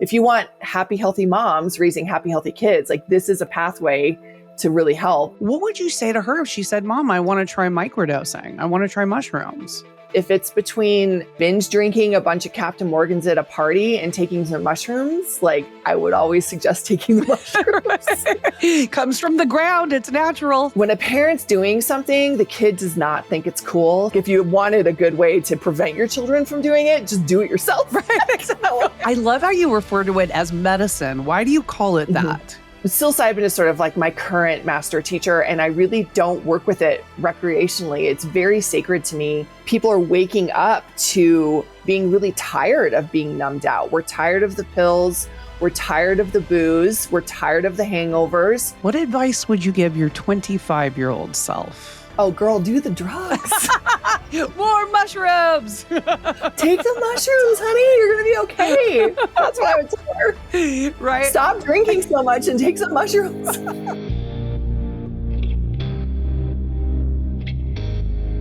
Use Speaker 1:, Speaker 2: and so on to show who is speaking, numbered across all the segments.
Speaker 1: if you want happy, healthy moms raising happy, healthy kids, like this is a pathway to really help.
Speaker 2: What would you say to her if she said, Mom, I want to try microdosing. I want to try mushrooms?
Speaker 1: If it's between binge drinking a bunch of Captain Morgans at a party and taking some mushrooms, like I would always suggest taking the mushrooms.
Speaker 2: Comes from the ground. It's natural.
Speaker 1: When a parent's doing something, the kid does not think it's cool. If you wanted a good way to prevent your children from doing it, just do it yourself. Right?
Speaker 2: I love how you refer to it as medicine. Why do you call it that?
Speaker 1: Psilocybin is sort of like my current master teacher, and I really don't work with it recreationally. It's very sacred to me. People are waking up to being really tired of being numbed out. We're tired of the pills. We're tired of the booze. We're tired of the hangovers.
Speaker 2: What advice would you give your 25-year-old self?
Speaker 1: Oh, girl, do the drugs.
Speaker 2: More mushrooms.
Speaker 1: Take the mushrooms, honey. You're going to be okay. That's what I would tell her.
Speaker 2: Right.
Speaker 1: Stop drinking so much and take some mushrooms.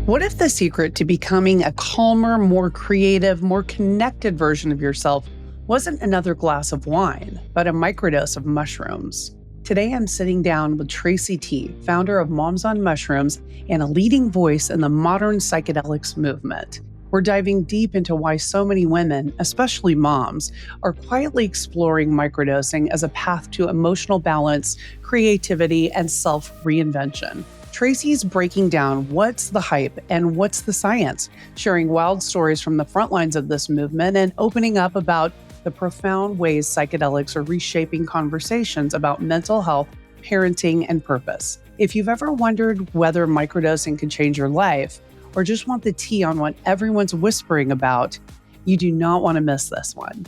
Speaker 2: What if the secret to becoming a calmer, more creative, more connected version of yourself wasn't another glass of wine, but a microdose of mushrooms? Today, I'm sitting down with Tracey Tee, founder of Moms on Mushrooms and a leading voice in the modern psychedelics movement. We're diving deep into why so many women, especially moms, are quietly exploring microdosing as a path to emotional balance, creativity, and self-reinvention. Tracey's breaking down what's the hype and what's the science, sharing wild stories from the front lines of this movement and opening up about the profound ways psychedelics are reshaping conversations about mental health, parenting, and purpose. If you've ever wondered whether microdosing could change your life, or just want the tea on what everyone's whispering about, you do not want to miss this one.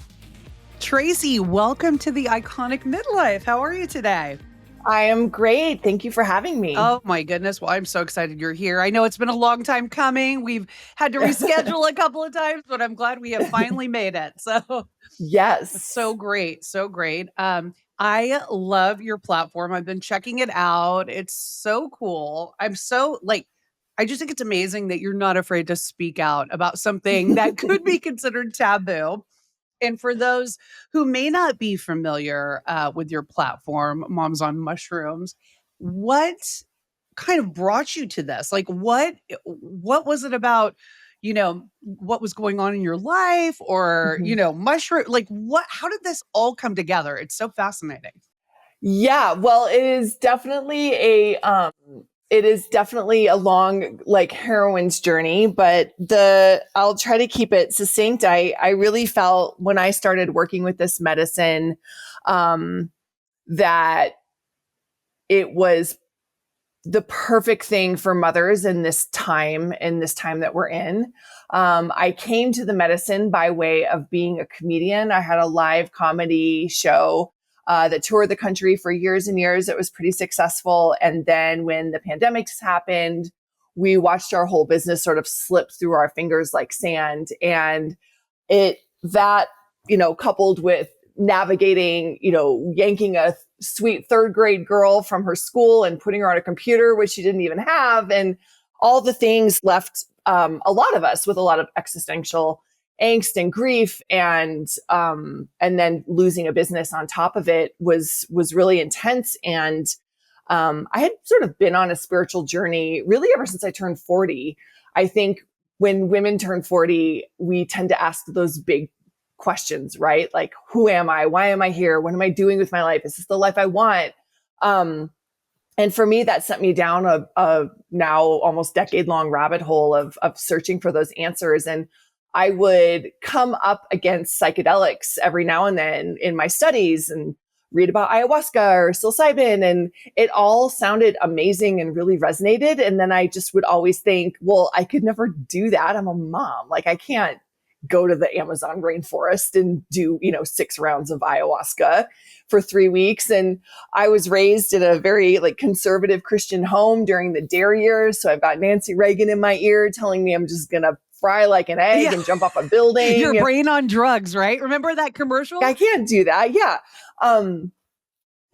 Speaker 2: Tracey, welcome to the Iconic Midlife. How are you today?
Speaker 1: I am great. Thank you for having me.
Speaker 2: Oh my goodness. Well, I'm so excited you're here. I know it's been a long time coming. We've had to reschedule a couple of times, but I'm glad we have finally made it. So
Speaker 1: yes.
Speaker 2: So great. So great. I love your platform. I've been checking it out. It's so cool. I just think it's amazing that you're not afraid to speak out about something that could be considered taboo. And for those who may not be familiar with your platform, Moms on Mushrooms, what kind of brought you to this? Like, what was it about, what was going on in your life or, mushroom? Like, how did this all come together? It's so fascinating.
Speaker 1: Yeah, well, it is definitely a long, like, heroine's journey, but I'll try to keep it succinct. I really felt when I started working with this medicine, that it was the perfect thing for mothers in this time that we're in. I came to the medicine by way of being a comedian. I had a live comedy show that toured the country for years and years. It was pretty successful. And then when the pandemics happened, we watched our whole business sort of slip through our fingers like sand. And coupled with navigating, yanking a sweet third grade girl from her school and putting her on a computer, which she didn't even have. And all the things left a lot of us with a lot of existential angst and grief, and then losing a business on top of it was really intense. And I had sort of been on a spiritual journey really ever since I turned 40. I think when women turn 40, we tend to ask those big questions, right? Like, who am I? Why am I here? What am I doing with my life? Is this the life I want? And for me, that sent me down a now almost decade-long rabbit hole of searching for those answers. And I would come up against psychedelics every now and then in my studies and read about ayahuasca or psilocybin, and it all sounded amazing and really resonated. And then I just would always think, well, I could never do that. I'm a mom. Like, I can't go to the Amazon rainforest and do, 6 rounds of ayahuasca for 3 weeks. And I was raised in a very conservative Christian home during the DARE years. So I've got Nancy Reagan in my ear telling me I'm just going to fry like an egg and jump off a building.
Speaker 2: Your brain on drugs, right? Remember that commercial?
Speaker 1: I can't do that. Yeah.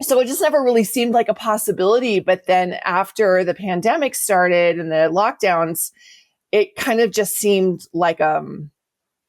Speaker 1: So it just never really seemed like a possibility. But then after the pandemic started and the lockdowns, it kind of just seemed like a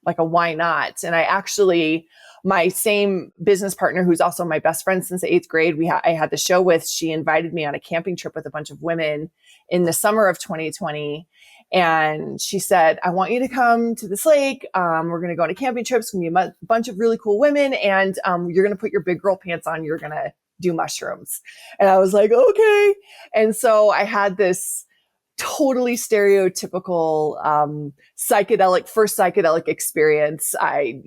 Speaker 1: why not? And I actually my same business partner, who's also my best friend since the eighth grade, I had the show with, she invited me on a camping trip with a bunch of women in the summer of 2020. And she said, I want you to come to this lake. We're going to go on a camping trip. It's going to be a bunch of really cool women. And you're going to put your big girl pants on. You're going to do mushrooms. And I was like, okay. And so I had this totally stereotypical first psychedelic experience. I,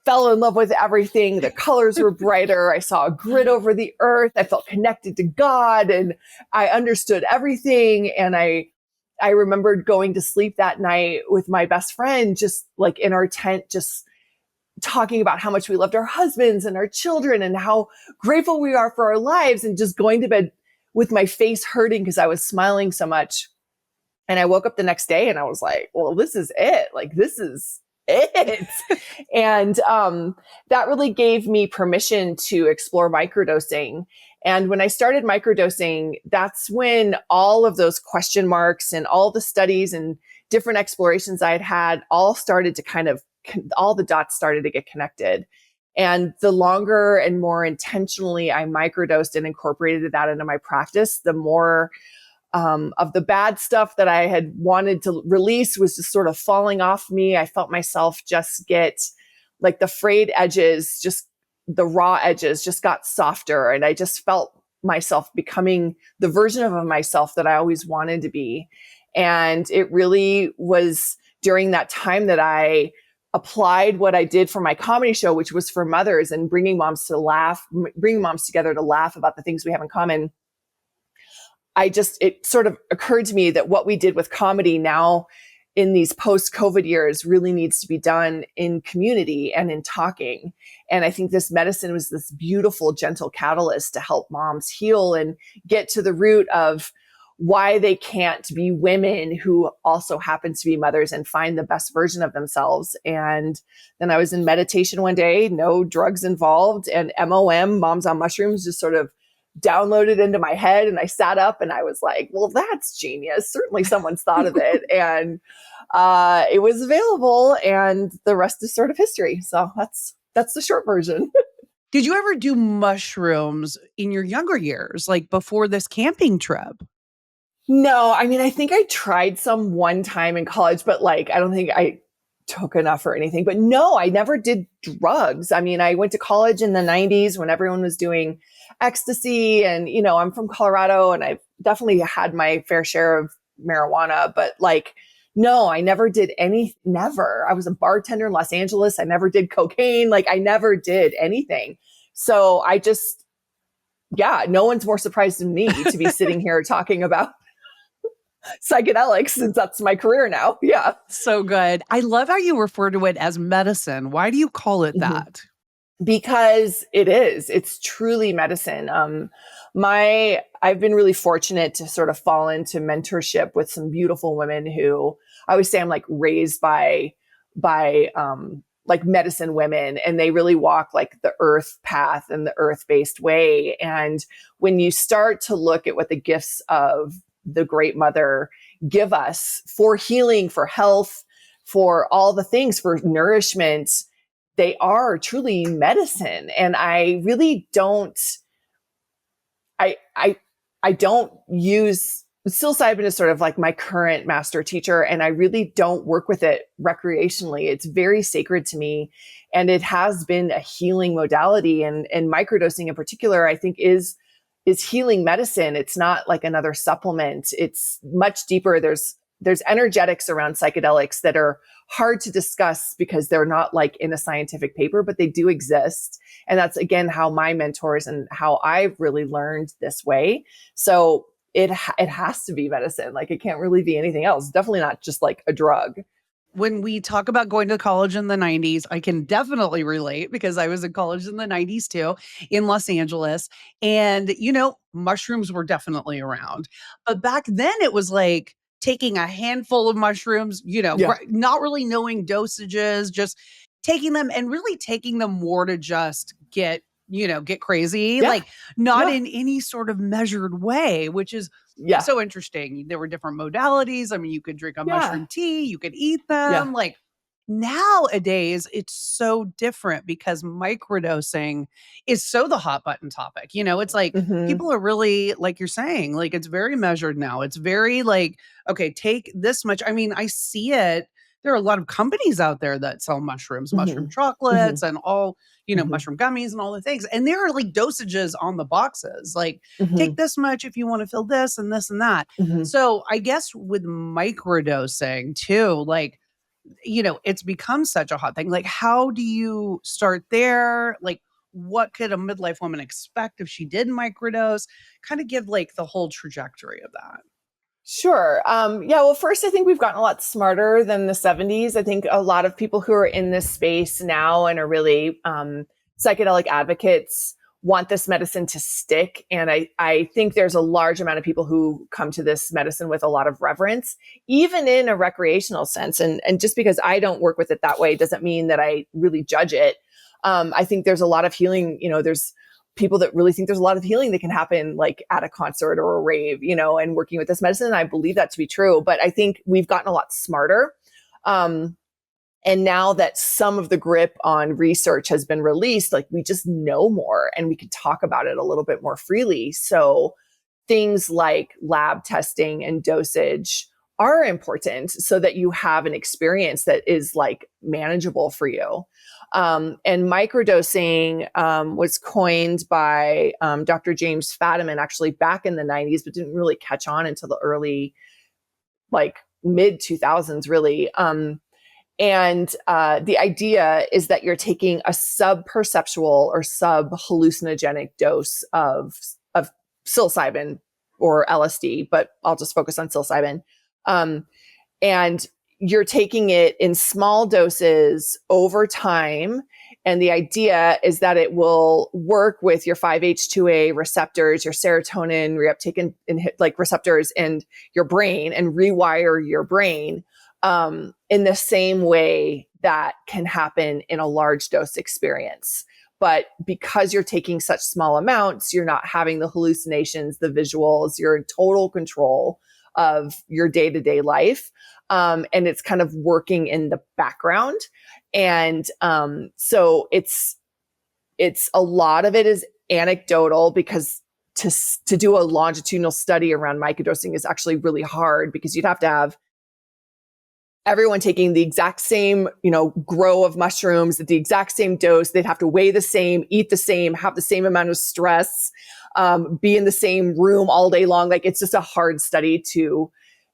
Speaker 1: fell in love with everything. The colors were brighter. I saw a grid over the earth. I felt connected to God and I understood everything. And I remembered going to sleep that night with my best friend, just like in our tent, just talking about how much we loved our husbands and our children and how grateful we are for our lives, and just going to bed with my face hurting because I was smiling so much. And I woke up the next day and I was like, well, this is it. Like, this is it. And that really gave me permission to explore microdosing. And when I started microdosing, that's when all of those question marks and all the studies and different explorations I had all started to all the dots started to get connected. And the longer and more intentionally I microdosed and incorporated that into my practice, the more of the bad stuff that I had wanted to release was just sort of falling off me. I felt myself just get like the frayed edges, just the raw edges just got softer. And I just felt myself becoming the version of myself that I always wanted to be. And it really was during that time that I applied what I did for my comedy show, which was for mothers and bringing moms together to laugh about the things we have in common. It sort of occurred to me that what we did with comedy now in these post-COVID years really needs to be done in community and in talking. And I think this medicine was this beautiful, gentle catalyst to help moms heal and get to the root of why they can't be women who also happen to be mothers and find the best version of themselves. And then I was in meditation one day, no drugs involved, and Moms on Mushrooms, just sort of downloaded into my head. And I sat up and I was like, well, that's genius. Certainly someone's thought of it. And it was available, and the rest is sort of history. So that's the short version.
Speaker 2: Did you ever do mushrooms in your younger years, like before this camping trip?
Speaker 1: No, I mean, I think I tried some one time in college, but like, I don't think I took enough or anything. But no, I never did drugs. I mean, I went to college in the 90s when everyone was doing ecstasy, and, I'm from Colorado, and I've definitely had my fair share of marijuana, but like, no, I never did never. I was a bartender in Los Angeles. I never did cocaine. Like, I never did anything. So no one's more surprised than me to be sitting here talking about psychedelics, since that's my career now. Yeah.
Speaker 2: So good. I love how you refer to it as medicine. Why do you call it that?
Speaker 1: Because it's truly medicine. I've been really fortunate to sort of fall into mentorship with some beautiful women who I always say I'm like raised by like medicine women, and they really walk like the earth path and the earth-based way. And when you start to look at what the gifts of the Great Mother give us for healing, for health, for all the things, for nourishment, they are truly medicine. And I really don't, I don't use psilocybin is sort of like my current master teacher, and I really don't work with it recreationally. It's very sacred to me, and it has been a healing modality. And microdosing in particular, I think is healing medicine. It's not like another supplement. It's much deeper. There's energetics around psychedelics that are hard to discuss because they're not like in a scientific paper, but they do exist. And that's, again, how my mentors and how I've really learned this way. So it has to be medicine. Like, it can't really be anything else. Definitely not just like a drug.
Speaker 2: When we talk about going to college in the 90s, I can definitely relate because I was in college in the 90s too, in Los Angeles. And, mushrooms were definitely around. But back then it was like taking a handful of mushrooms, not really knowing dosages, just taking them and really taking them more to just get crazy, like not in any sort of measured way, which is so interesting. There were different modalities. I mean, you could drink a mushroom tea, you could eat them, like nowadays it's so different because microdosing is so the hot button topic. It's like
Speaker 1: Hmm.
Speaker 2: people are really, like you're saying, like it's very measured now. It's very like, okay, take this much. I mean, I see it. There are a lot of companies out there that sell mushrooms, mushroom
Speaker 1: Hmm.
Speaker 2: chocolates,
Speaker 1: Hmm.
Speaker 2: and all,
Speaker 1: Hmm.
Speaker 2: mushroom gummies and all the things. And there are like dosages on the boxes, like take
Speaker 1: Hmm.
Speaker 2: this much if you want to feel this and that.
Speaker 1: Hmm.
Speaker 2: So I guess with microdosing too, like, it's become such a hot thing. Like, how do you start there? Like, what could a midlife woman expect if she did microdose? Kind of give like the whole trajectory of that.
Speaker 1: Sure. Yeah. Well, first, I think we've gotten a lot smarter than the 70s. I think a lot of people who are in this space now and are really psychedelic advocates want this medicine to stick. And I think there's a large amount of people who come to this medicine with a lot of reverence, even in a recreational sense. And just because I don't work with it that way doesn't mean that I really judge it. I think there's a lot of healing. There's people that really think there's a lot of healing that can happen like at a concert or a rave, and working with this medicine. And I believe that to be true, but I think we've gotten a lot smarter. Um, and now that some of the grip on research has been released, like we just know more and we can talk about it a little bit more freely. So things like lab testing and dosage are important so that you have an experience that is like manageable for you. And microdosing was coined by Dr. James Fadiman actually back in the 90s, but didn't really catch on until the early, like mid 2000s, really. And the idea is that you're taking a sub-perceptual or sub-hallucinogenic dose of psilocybin or LSD, but I'll just focus on psilocybin. Um, and you're taking it in small doses over time. And the idea is that it will work with your 5-HT2A receptors, your serotonin reuptake like receptors in your brain and rewire your brain in the same way that can happen in a large dose experience. But because you're taking such small amounts, you're not having the hallucinations, the visuals, you're in total control of your day-to-day life. And it's kind of working in the background. And so it's a lot of it is anecdotal because to do a longitudinal study around microdosing is actually really hard because you'd have to have everyone taking the exact same, grow of mushrooms at the exact same dose. They'd have to weigh the same, eat the same, have the same amount of stress, be in the same room all day long. Like it's just a hard study to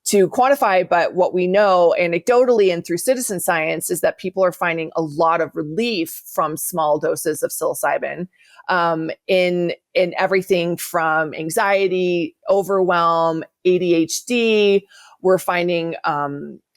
Speaker 1: quantify. But what we know anecdotally and through citizen science is that people are finding a lot of relief from small doses of psilocybin in everything from anxiety, overwhelm, ADHD. We're finding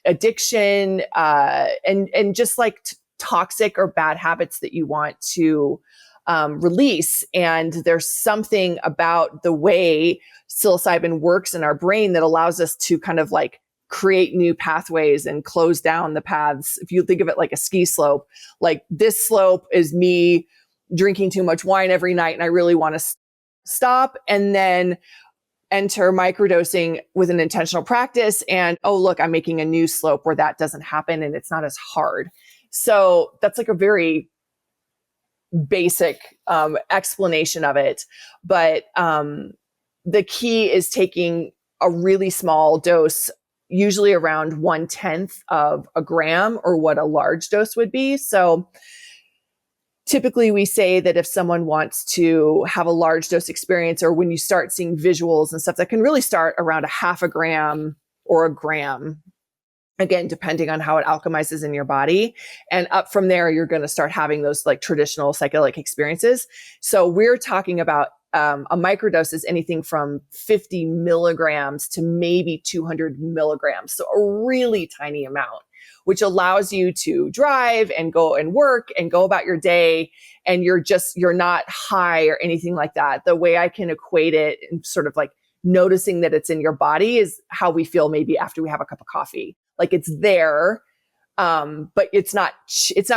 Speaker 1: addiction and just like toxic or bad habits that you want to release. And there's something about the way psilocybin works in our brain that allows us to kind of like create new pathways and close down the paths. If you think of it like a ski slope, like this slope is me drinking too much wine every night and I really want to stop. And then enter microdosing with an intentional practice. And oh, look, I'm making a new slope where that doesn't happen and it's not as hard. So that's like a very basic explanation of it. But the key is taking a really small dose, usually around 1/10 of a gram or what a large dose would be. So typically we say that if someone wants to have a large dose experience or when you start seeing visuals and stuff, that can really start around a half a gram or a gram, again, depending on how it alchemizes in your body. And up from there, you're going to start having those like traditional psychedelic experiences. So we're talking about a microdose is anything from 50 milligrams to maybe 200 milligrams. So a really tiny amount, which allows you to drive and go and work and go about your day. And you're not high or anything like that. The way I can equate it and sort of like noticing that it's in your body is how we feel maybe after we have a cup of coffee. Like it's there, but it's not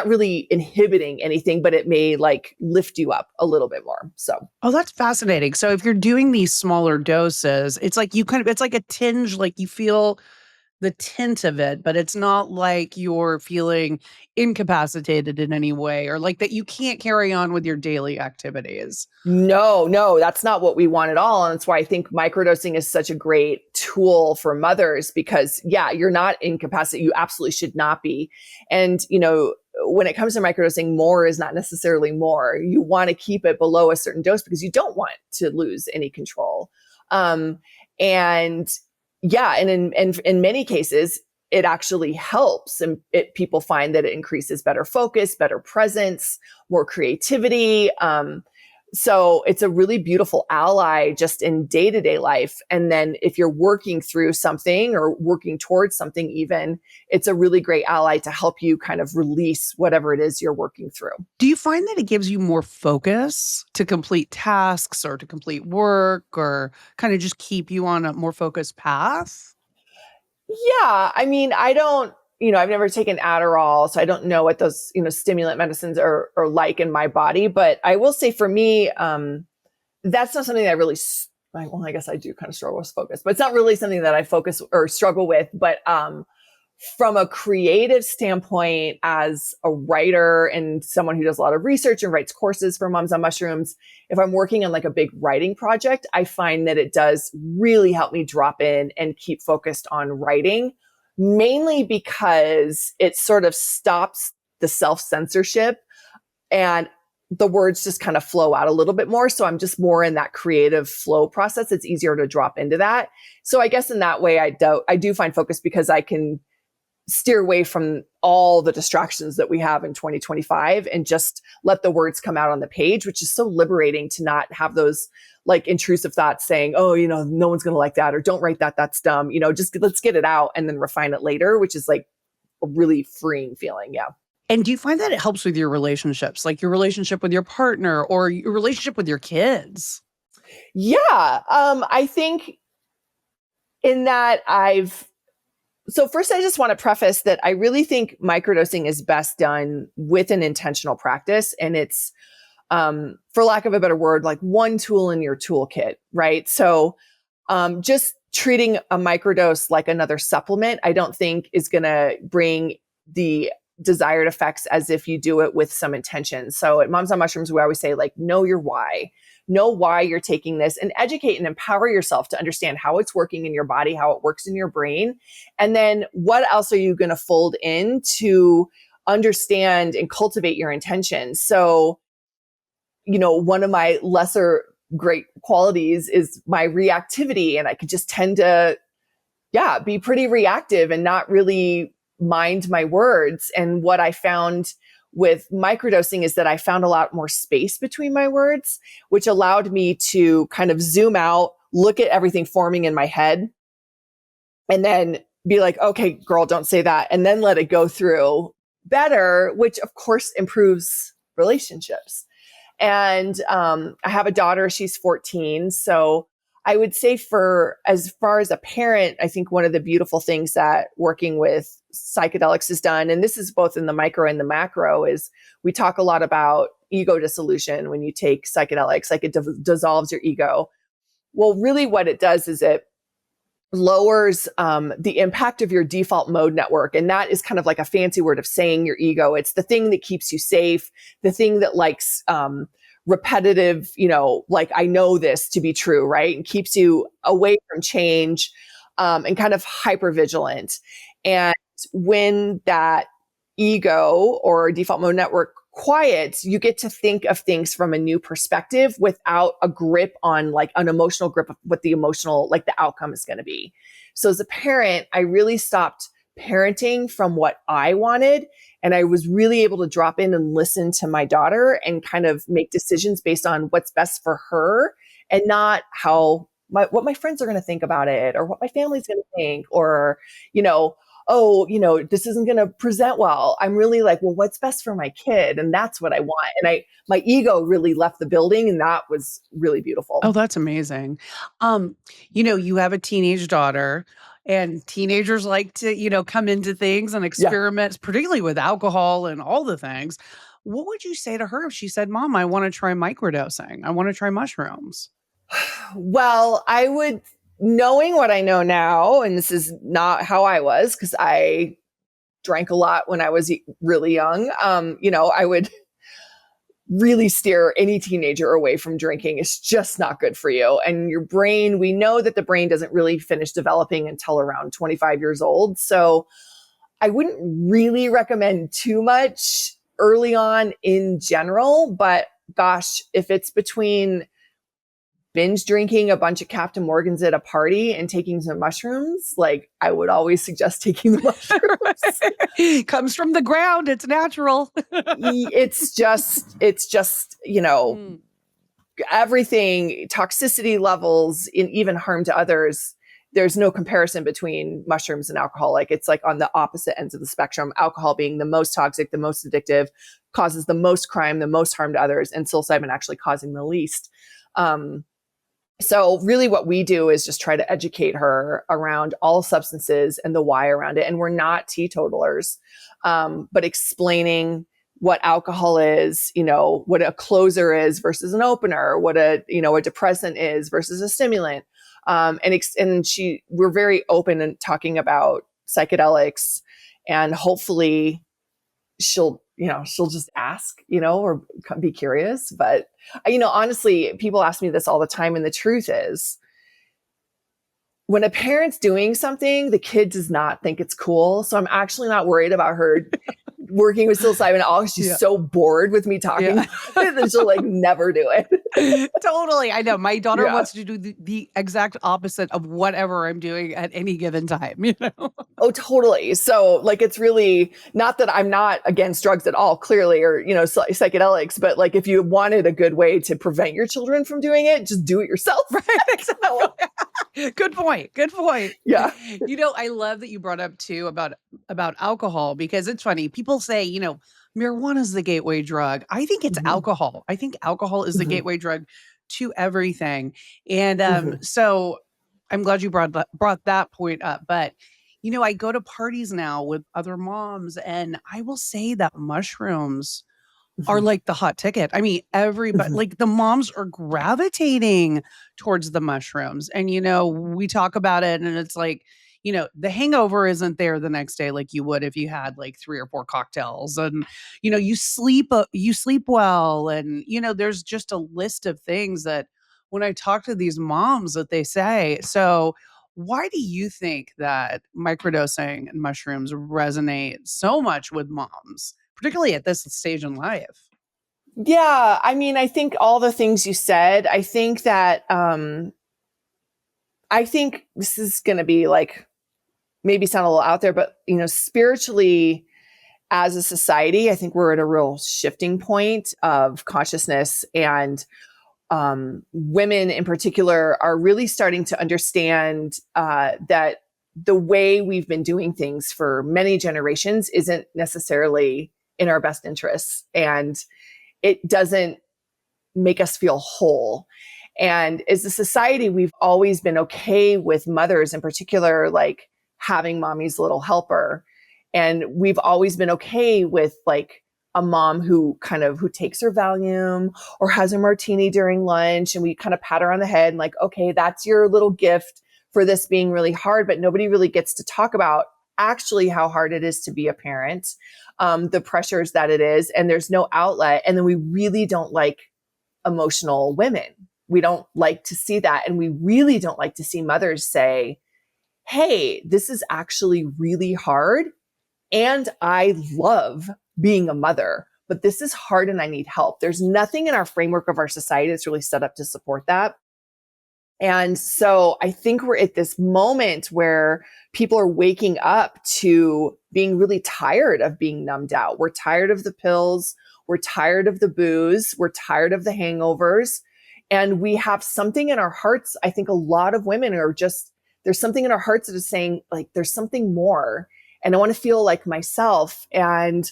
Speaker 1: really inhibiting anything, but it may like lift you up a little bit more. So,
Speaker 2: Oh, that's fascinating. So if you're doing these smaller doses, it's like it's like a tinge, like you feel the tint of it, but it's not like you're feeling incapacitated in any way or like that you can't carry on with your daily activities.
Speaker 1: No, no, that's not what we want at all. And that's why I think microdosing is such a great tool for mothers because, yeah, you're not incapacitated. You absolutely should not be. And, when it comes to microdosing, more is not necessarily more. You want to keep it below a certain dose because you don't want to lose any control. And yeah, and in many cases, it actually helps. And people find that it increases better focus, better presence, more creativity. So it's a really beautiful ally just in day-to-day life. And then if you're working through something or working towards something even, it's a really great ally to help you kind of release whatever it is you're working through.
Speaker 2: Do you find that it gives you more focus to complete tasks or to complete work or kind of just keep you on a more focused path?
Speaker 1: Yeah. I mean, I don't, I've never taken Adderall, so I don't know what those, stimulant medicines are like in my body. But I will say for me, that's not something that I really, well, I guess I do kind of struggle with focus, but it's not really something that I focus or struggle with. But from a creative standpoint, as a writer and someone who does a lot of research and writes courses for Moms on Mushrooms, if I'm working on like a big writing project, I find that it does really help me drop in and keep focused on writing, mainly because it sort of stops the self-censorship and the words just kind of flow out a little bit more. So I'm just more in that creative flow process. It's easier to drop into that. So I guess in that way, I do find focus because I can steer away from all the distractions that we have in 2025 and just let the words come out on the page, which is so liberating to not have those like intrusive thoughts saying, oh, no one's going to like that, or don't write that. That's dumb. Just let's get it out and then refine it later, which is like a really freeing feeling. Yeah.
Speaker 2: And do you find that it helps with your relationships, like your relationship with your partner or your relationship with your kids?
Speaker 1: Yeah. I think in that so first, I just want to preface that I really think microdosing is best done with an intentional practice. And it's, for lack of a better word, like one tool in your toolkit, right? So just treating a microdose like another supplement, I don't think is going to bring the desired effects as if you do it with some intention. So at Moms on Mushrooms, we always say like, know your why. Know why you're taking this and educate and empower yourself to understand how it's working in your body, how it works in your brain. And then what else are you going to fold in to understand and cultivate your intention? So, one of my lesser great qualities is my reactivity. And I could just tend to, be pretty reactive and not really mind my words. And what I found with microdosing is that I found a lot more space between my words, which allowed me to kind of zoom out, look at everything forming in my head, and then be like, okay, girl, don't say that. And then let it go through better, which of course improves relationships. And I have a daughter, she's 14. So I would say for as far as a parent, I think one of the beautiful things that working with psychedelics has done, and this is both in the micro and the macro, is we talk a lot about ego dissolution when you take psychedelics, like it dissolves your ego. Well, really what it does is it lowers the impact of your default mode network. And that is kind of like a fancy word of saying your ego. It's the thing that keeps you safe, the thing that likes repetitive, like I know this to be true, right? And keeps you away from change and kind of hyper vigilant. And when that ego or default mode network quiets, you get to think of things from a new perspective without a grip on like an emotional grip of what the emotional, like the outcome is going to be. So as a parent, I really stopped parenting from what I wanted. And I was really able to drop in and listen to my daughter and kind of make decisions based on what's best for her and not what my friends are going to think about it or what my family's going to think or, this isn't going to present well. I'm really like, well, what's best for my kid? And that's what I want. And my ego really left the building and that was really beautiful.
Speaker 2: Oh, that's amazing. You have a teenage daughter and teenagers like to, come into things and experiment, particularly with alcohol and all the things. What would you say to her if she said, Mom, I want to try microdosing. I want to try mushrooms?
Speaker 1: Well, I would knowing what I know now, and this is not how I was, because I drank a lot when I was really young. I would really steer any teenager away from drinking. It's just not good for you. And your brain, we know that the brain doesn't really finish developing until around 25 years old. So I wouldn't really recommend too much early on in general, but gosh, if it's between binge drinking a bunch of Captain Morgans at a party and taking some mushrooms, like I would always suggest taking the mushrooms.
Speaker 2: Comes from the ground. It's natural.
Speaker 1: it's just,
Speaker 2: Mm.
Speaker 1: everything, toxicity levels, and even harm to others. There's no comparison between mushrooms and alcohol. Like it's like on the opposite ends of the spectrum, alcohol being the most toxic, the most addictive, causes the most crime, the most harm to others, and psilocybin actually causing the least. So really what we do is just try to educate her around all substances and the why around it. And we're not teetotalers, but explaining what alcohol is, what a closer is versus an opener, what a depressant is versus a stimulant. We're very open in talking about psychedelics, and hopefully she'll just ask, or be curious. But, honestly, people ask me this all the time. And the truth is, when a parent's doing something, the kid does not think it's cool. So I'm actually not worried about her working with psilocybin at all. She's so bored with me talking about it that she'll never do it.
Speaker 2: Totally. I know. My daughter wants to do the exact opposite of whatever I'm doing at any given time,
Speaker 1: Oh, totally. So it's really not that I'm not against drugs at all, clearly, or, psychedelics, but if you wanted a good way to prevent your children from doing it, just do it yourself.
Speaker 2: Right. Good point. Good point.
Speaker 1: Yeah.
Speaker 2: I love that you brought up too about alcohol, because it's funny. People say, marijuana is the gateway drug. I think it's alcohol. I think alcohol is the gateway drug to everything. And so I'm glad you brought that point up. But, I go to parties now with other moms, and I will say that mushrooms are like the hot ticket. I mean, everybody, the moms are gravitating towards the mushrooms. And, we talk about it, and it's like, the hangover isn't there the next day like you would if you had 3 or 4 cocktails, and, you sleep well. And, there's just a list of things that when I talk to these moms that they say. So why do you think that microdosing and mushrooms resonate so much with moms, particularly at this stage in life?
Speaker 1: Yeah. I mean, I think all the things you said, I think that, I think this is going to be maybe sound a little out there, but, spiritually as a society, I think we're at a real shifting point of consciousness, and women in particular are really starting to understand that the way we've been doing things for many generations isn't necessarily in our best interests, and it doesn't make us feel whole. And as a society, we've always been okay with mothers in particular, having mommy's little helper. And we've always been okay with a mom who takes her Valium or has a martini during lunch, and we kind of pat her on the head and okay, that's your little gift for this being really hard. But nobody really gets to talk about actually how hard it is to be a parent, the pressures that it is, and there's no outlet. And then we really don't like emotional women. We don't like to see that. And we really don't like to see mothers say, hey, this is actually really hard, and I love being a mother, but this is hard and I need help. There's nothing in our framework of our society that's really set up to support that. And so I think we're at this moment where people are waking up to being really tired of being numbed out. We're tired of the pills. We're tired of the booze. We're tired of the hangovers. And we have something in our hearts. I think a lot of women are just, there's something in our hearts that is saying there's something more. And I want to feel like myself. And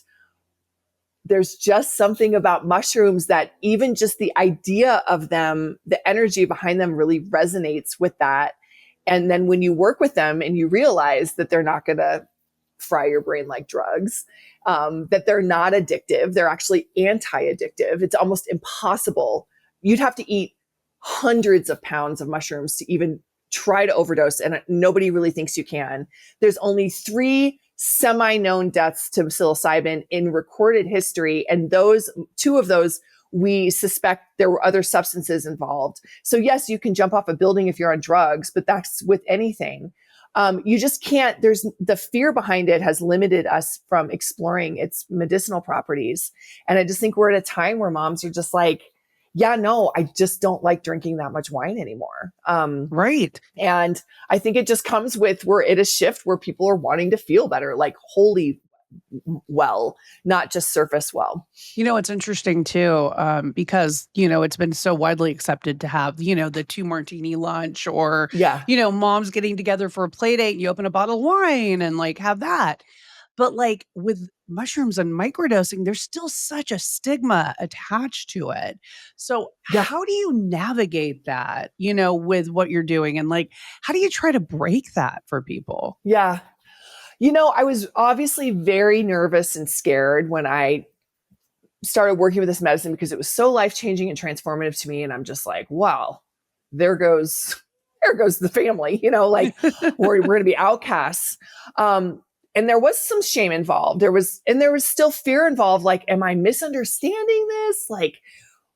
Speaker 1: there's just something about mushrooms that even just the idea of them, the energy behind them really resonates with that. And then when you work with them and you realize that they're not going to fry your brain like drugs, that they're not addictive, they're actually anti-addictive. It's almost impossible. You'd have to eat hundreds of pounds of mushrooms to even try to overdose, and nobody really thinks you can. There's only 3 semi-known deaths to psilocybin in recorded history. And 2 of those, we suspect there were other substances involved. So yes, you can jump off a building if you're on drugs, but that's with anything. You just can't, there's the fear behind it has limited us from exploring its medicinal properties. And I just think we're at a time where moms are just like, yeah, no, I just don't like drinking that much wine anymore.
Speaker 2: Right.
Speaker 1: And I think it just comes with, we're at a shift where people are wanting to feel better, like wholly well, not just surface well.
Speaker 2: It's interesting too, because, it's been so widely accepted to have, the 2 martini lunch or,
Speaker 1: Yeah.
Speaker 2: moms getting together for a play date and you open a bottle of wine and like have that. But like with mushrooms and microdosing, there's still such a stigma attached to it. So
Speaker 1: Yeah.
Speaker 2: how do you navigate that, with what you're doing? And like, how do you try to break that for people?
Speaker 1: Yeah. I was obviously very nervous and scared when I started working with this medicine because it was so life-changing and transformative to me. And I'm just like, wow, there goes the family, like we're going to be outcasts. And there was some shame involved. There was still fear involved. Like, am I misunderstanding this? Like,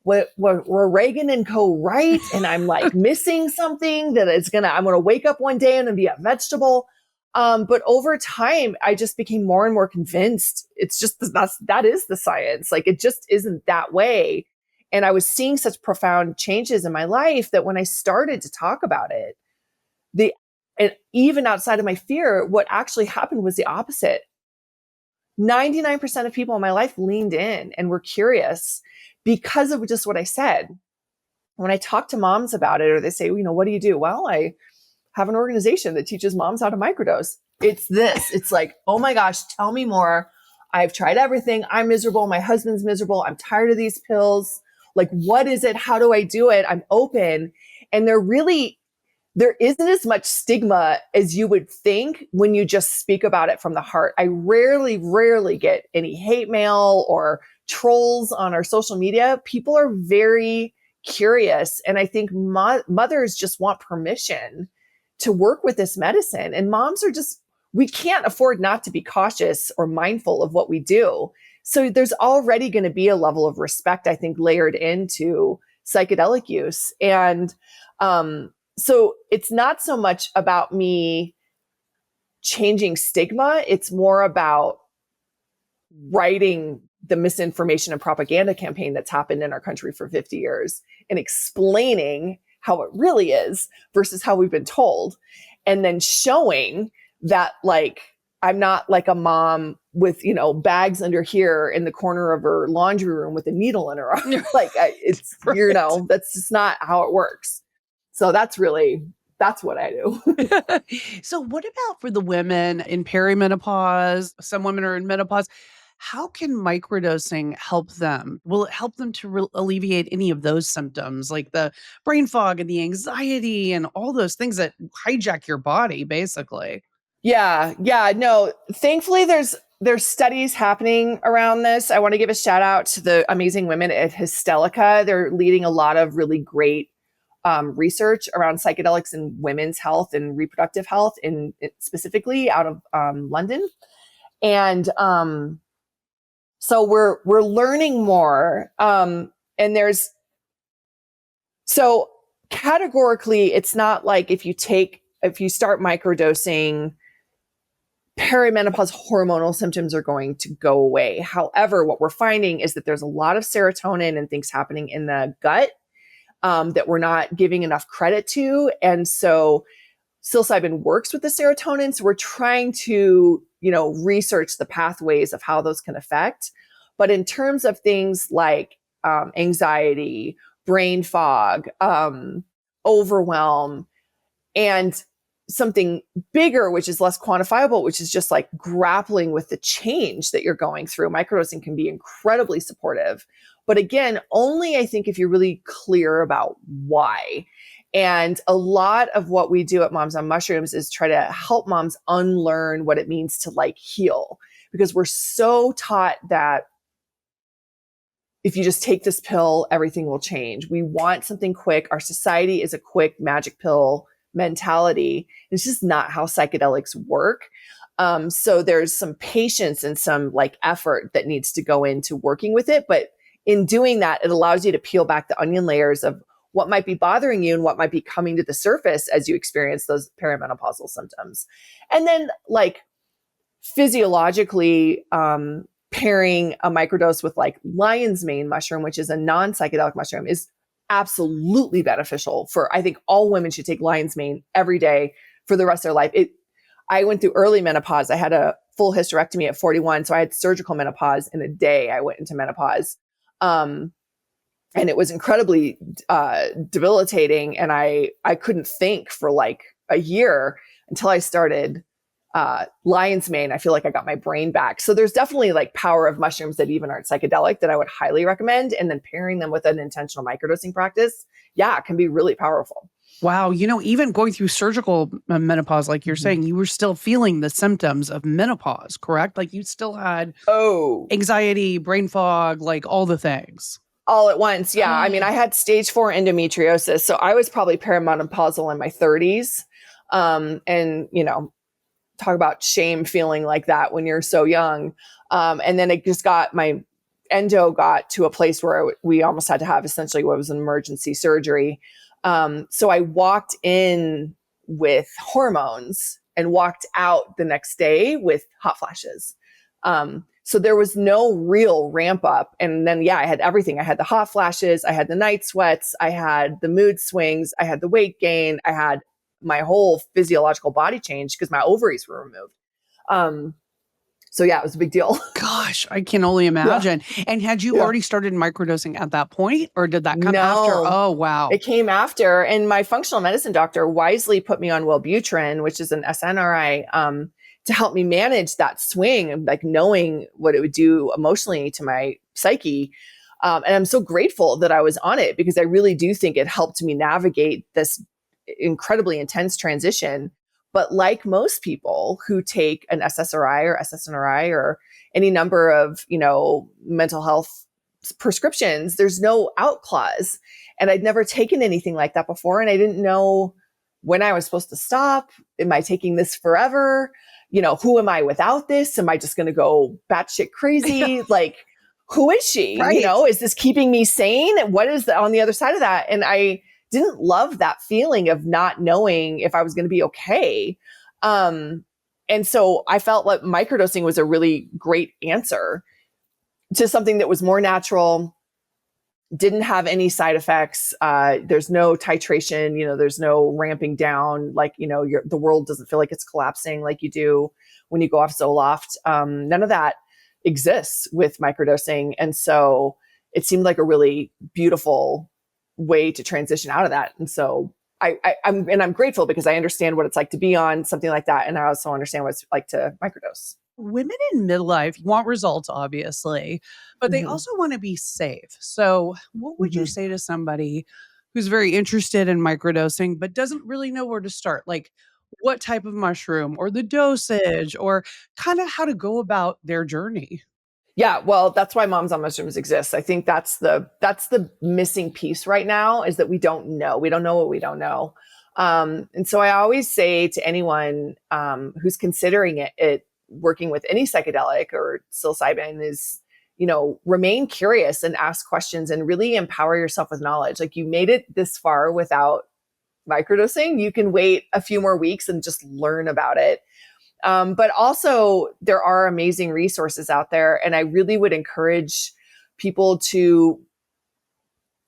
Speaker 1: were Reagan and co right? And I'm like missing something that I'm going to wake up one day and then be a vegetable. But over time, I just became more and more convinced it's just, that is the science. Like, it just isn't that way. And I was seeing such profound changes in my life that when I started to talk about it, and even outside of my fear, what actually happened was the opposite. 99% of people in my life leaned in and were curious because of just what I said. When I talk to moms about it, or they say, what do you do? Well, I have an organization that teaches moms how to microdose. It's this. It's like, oh my gosh, tell me more. I've tried everything. I'm miserable. My husband's miserable. I'm tired of these pills. Like, what is it? How do I do it? I'm open. And there isn't as much stigma as you would think when you just speak about it from the heart. I rarely get any hate mail or trolls on our social media. People are very curious. And I think mothers just want permission to work with this medicine. And moms are we can't afford not to be cautious or mindful of what we do. So there's already going to be a level of respect, I think, layered into psychedelic use. And, so it's not so much about me changing stigma. It's more about writing the misinformation and propaganda campaign that's happened in our country for 50 years and explaining how it really is versus how we've been told. And then showing that, like, I'm not like a mom with, bags under here in the corner of her laundry room with a needle in her arm. Like, it's,
Speaker 2: Right.
Speaker 1: that's just not how it works. So that's what I do.
Speaker 2: So what about for the women in perimenopause? Some women are in menopause. How can microdosing help them? Will it help them to alleviate any of those symptoms, like the brain fog and the anxiety and all those things that hijack your body, basically?
Speaker 1: Yeah. No, thankfully there's studies happening around this. I want to give a shout out to the amazing women at Hystelica. They're leading a lot of really great research around psychedelics and women's health and reproductive health, specifically out of London. And so we're learning more. And so categorically, it's not like if you start microdosing, perimenopause hormonal symptoms are going to go away. However, what we're finding is that there's a lot of serotonin and things happening in the gut that we're not giving enough credit to. And so psilocybin works with the serotonin. So we're trying to, research the pathways of how those can affect. But in terms of things like anxiety, brain fog, overwhelm, and something bigger, which is less quantifiable, which is just like grappling with the change that you're going through, microdosing can be incredibly supportive. But again, only I think if you're really clear about why. And a lot of what we do at Moms on Mushrooms is try to help moms unlearn what it means to like heal, because we're so taught that if you just take this pill, everything will change. We want something quick. Our society is a quick magic pill mentality. It's just not how psychedelics work. So there's some patience and some like effort that needs to go into working with it. But in doing that, it allows you to peel back the onion layers of what might be bothering you and what might be coming to the surface as you experience those perimenopausal symptoms. And then like physiologically, pairing a microdose with like lion's mane mushroom, which is a non-psychedelic mushroom, is absolutely beneficial for, I think all women should take lion's mane every day for the rest of their life. I went through early menopause. I had a full hysterectomy at 41. So I had surgical menopause in a day. I went into menopause. And it was incredibly debilitating. And I couldn't think for like a year until I started lion's mane. I feel like I got my brain back. So there's definitely like power of mushrooms that even aren't psychedelic that I would highly recommend. And then pairing them with an intentional microdosing practice, yeah, it can be really powerful.
Speaker 2: Wow. Even going through surgical menopause, like you're saying, you were still feeling the symptoms of menopause, correct? Like you still had anxiety, brain fog, like all the things.
Speaker 1: All at once. Yeah. I mean, I had stage 4 endometriosis. So I was probably perimenopausal in my 30s. And, talk about shame feeling like that when you're so young. And then it just my endo got to a place where we almost had to have essentially what was an emergency surgery. So I walked in with hormones and walked out the next day with hot flashes. So there was no real ramp up. And then, I had everything. I had the hot flashes. I had the night sweats. I had the mood swings. I had the weight gain. I had my whole physiological body change because my ovaries were removed. So it was a big deal.
Speaker 2: Gosh, I can only imagine. Yeah. And had you already started microdosing at that point, or did that come after? Oh, wow.
Speaker 1: It came after. And my functional medicine doctor wisely put me on Wellbutrin, which is an SNRI, to help me manage that swing, like knowing what it would do emotionally to my psyche. And I'm so grateful that I was on it because I really do think it helped me navigate this incredibly intense transition. But like most people who take an SSRI or SSNRI or any number of, mental health prescriptions, there's no out clause. And I'd never taken anything like that before. And I didn't know when I was supposed to stop. Am I taking this forever? Who am I without this? Am I just going to go batshit crazy? Like, who is she?
Speaker 2: Right.
Speaker 1: Is this keeping me sane? What is on the other side of that? And I didn't love that feeling of not knowing if I was going to be okay. And so I felt like microdosing was a really great answer to something that was more natural, didn't have any side effects. There's no titration, there's no ramping down. Like, the world doesn't feel like it's collapsing like you do when you go off Zoloft. None of that exists with microdosing. And so it seemed like a really beautiful way to transition out of that. And so I'm grateful because I understand what it's like to be on something like that. And I also understand what it's like to microdose.
Speaker 2: Women in midlife want results, obviously, but they also want to be safe. So what would you say to somebody who's very interested in microdosing, but doesn't really know where to start? Like what type of mushroom or the dosage or kind of how to go about their journey?
Speaker 1: Yeah, well, that's why Moms on Mushrooms exists. I think that's the missing piece right now is that we don't know. We don't know what we don't know. And so I always say to anyone who's considering it working with any psychedelic or psilocybin is, remain curious and ask questions and really empower yourself with knowledge. Like you made it this far without microdosing. You can wait a few more weeks and just learn about it. But also there are amazing resources out there. And I really would encourage people to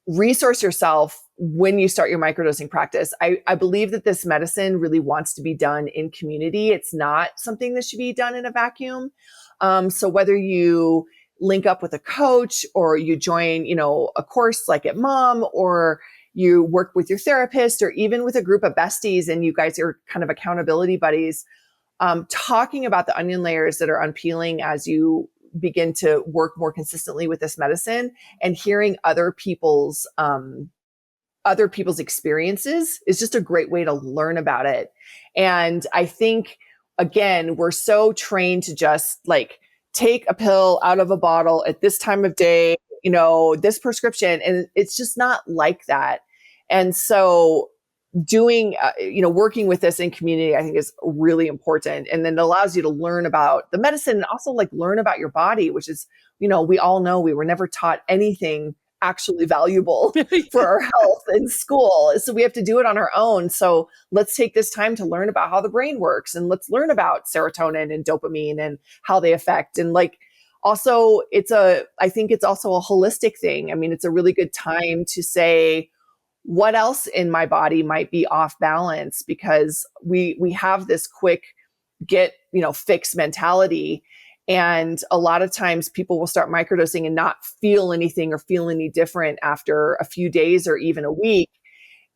Speaker 1: resource yourself when you start your microdosing practice. I believe that this medicine really wants to be done in community. It's not something that should be done in a vacuum. So whether you link up with a coach or you join, a course like at Mom, or you work with your therapist or even with a group of besties and you guys are kind of accountability buddies, talking about the onion layers that are unpeeling as you begin to work more consistently with this medicine and hearing other people's experiences is just a great way to learn about it. And I think, again, we're so trained to just like take a pill out of a bottle at this time of day, this prescription, and it's just not like that. And so doing, working with this in community, I think is really important. And then it allows you to learn about the medicine and also like learn about your body, which is, we all know we were never taught anything actually valuable for our health in school. So we have to do it on our own. So let's take this time to learn about how the brain works, and let's learn about serotonin and dopamine and how they affect. And like, also I think it's also a holistic thing. I mean, it's a really good time to say, what else in my body might be off balance, because we have this quick fix mentality. And a lot of times people will start microdosing and not feel anything or feel any different after a few days or even a week.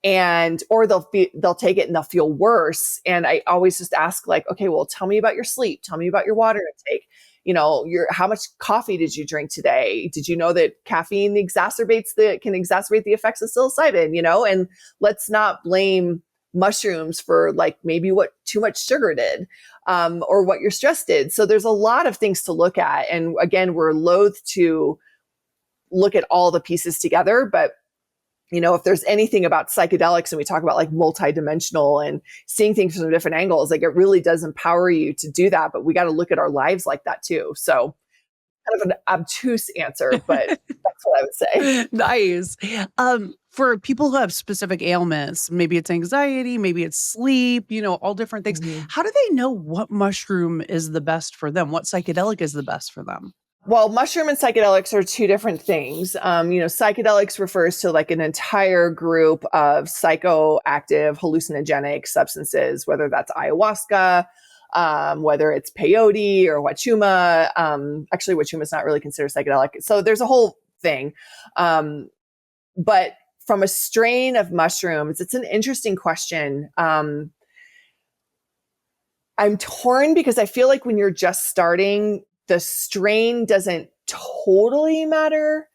Speaker 1: Or they'll take it and they'll feel worse. And I always just ask, like, okay, well, tell me about your sleep. Tell me about your water intake. How much coffee did you drink today? Did you know that caffeine can exacerbate the effects of psilocybin, and let's not blame mushrooms for like maybe what too much sugar did, or what your stress did. So there's a lot of things to look at. And again, we're loath to look at all the pieces together, but if there's anything about psychedelics, and we talk about like multidimensional and seeing things from different angles, like it really does empower you to do that. But we got to look at our lives like that too. So kind of an obtuse answer, but that's what I would say.
Speaker 2: Nice. For people who have specific ailments, maybe it's anxiety, maybe it's sleep, all different things.
Speaker 1: Mm-hmm.
Speaker 2: How do they know what mushroom is the best for them? What psychedelic is the best for them?
Speaker 1: Well, mushroom and psychedelics are two different things. Psychedelics refers to like an entire group of psychoactive hallucinogenic substances, whether that's ayahuasca, whether it's peyote or wachuma. Actually, wachuma is not really considered psychedelic. So there's a whole thing. But from a strain of mushrooms, it's an interesting question. I'm torn because I feel like when you're just starting, the strain doesn't totally matter.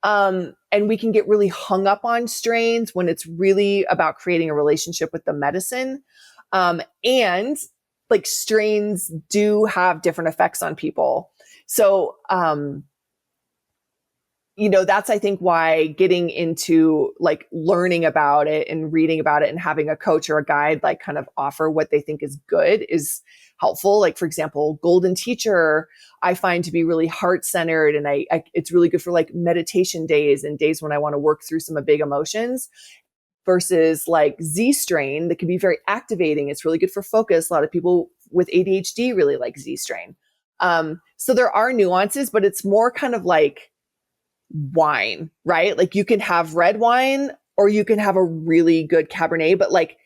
Speaker 1: And we can get really hung up on strains when it's really about creating a relationship with the medicine. And like strains do have different effects on people. So, that's, I think, why getting into like learning about it and reading about it and having a coach or a guide like kind of offer what they think is good is helpful. Like, for example, Golden Teacher, I find to be really heart-centered, and it's really good for like meditation days and days when I want to work through some big emotions, versus like Z strain that can be very activating. It's really good for focus. A lot of people with ADHD really like Z strain. So there are nuances, but it's more kind of like wine, right? Like you can have red wine or you can have a really good Cabernet, but like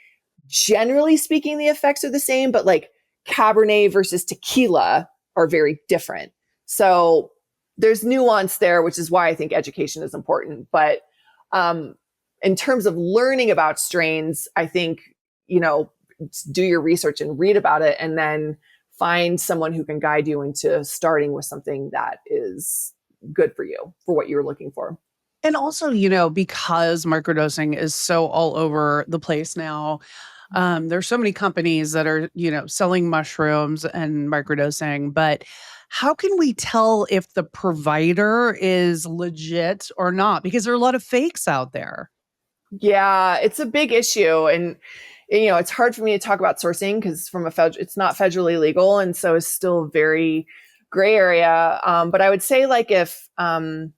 Speaker 1: generally speaking, the effects are the same, but like Cabernet versus tequila are very different. So there's nuance there, which is why I think education is important. But in terms of learning about strains, I think, do your research and read about it, and then find someone who can guide you into starting with something that is good for you, for what you're looking for.
Speaker 2: And also, because microdosing is so all over the place now, there's so many companies that are, selling mushrooms and microdosing, but how can we tell if the provider is legit or not? Because there are a lot of fakes out there.
Speaker 1: Yeah, it's a big issue. And, it's hard for me to talk about sourcing because it's not federally legal. And so it's still very gray area. But I would say like if you're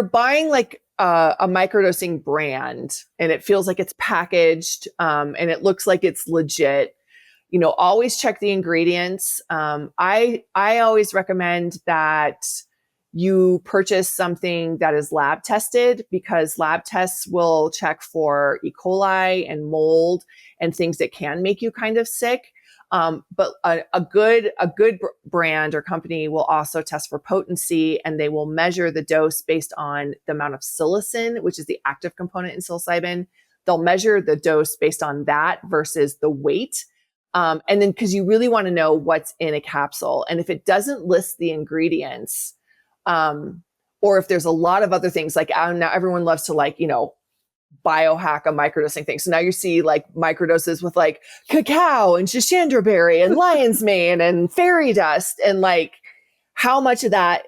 Speaker 1: buying like a microdosing brand and it feels like it's packaged and it looks like it's legit, always check the ingredients. I always recommend that you purchase something that is lab tested, because lab tests will check for E. coli and mold and things that can make you kind of sick. But a good brand or company will also test for potency, and they will measure the dose based on the amount of psilocin, which is the active component in psilocybin. They'll measure the dose based on that versus the weight. And then, because you really want to know what's in a capsule. And if it doesn't list the ingredients, or if there's a lot of other things, like now everyone loves to biohack a microdosing thing. So now you see like microdoses with like cacao and shashandra berry and lion's mane and fairy dust, and like how much of that,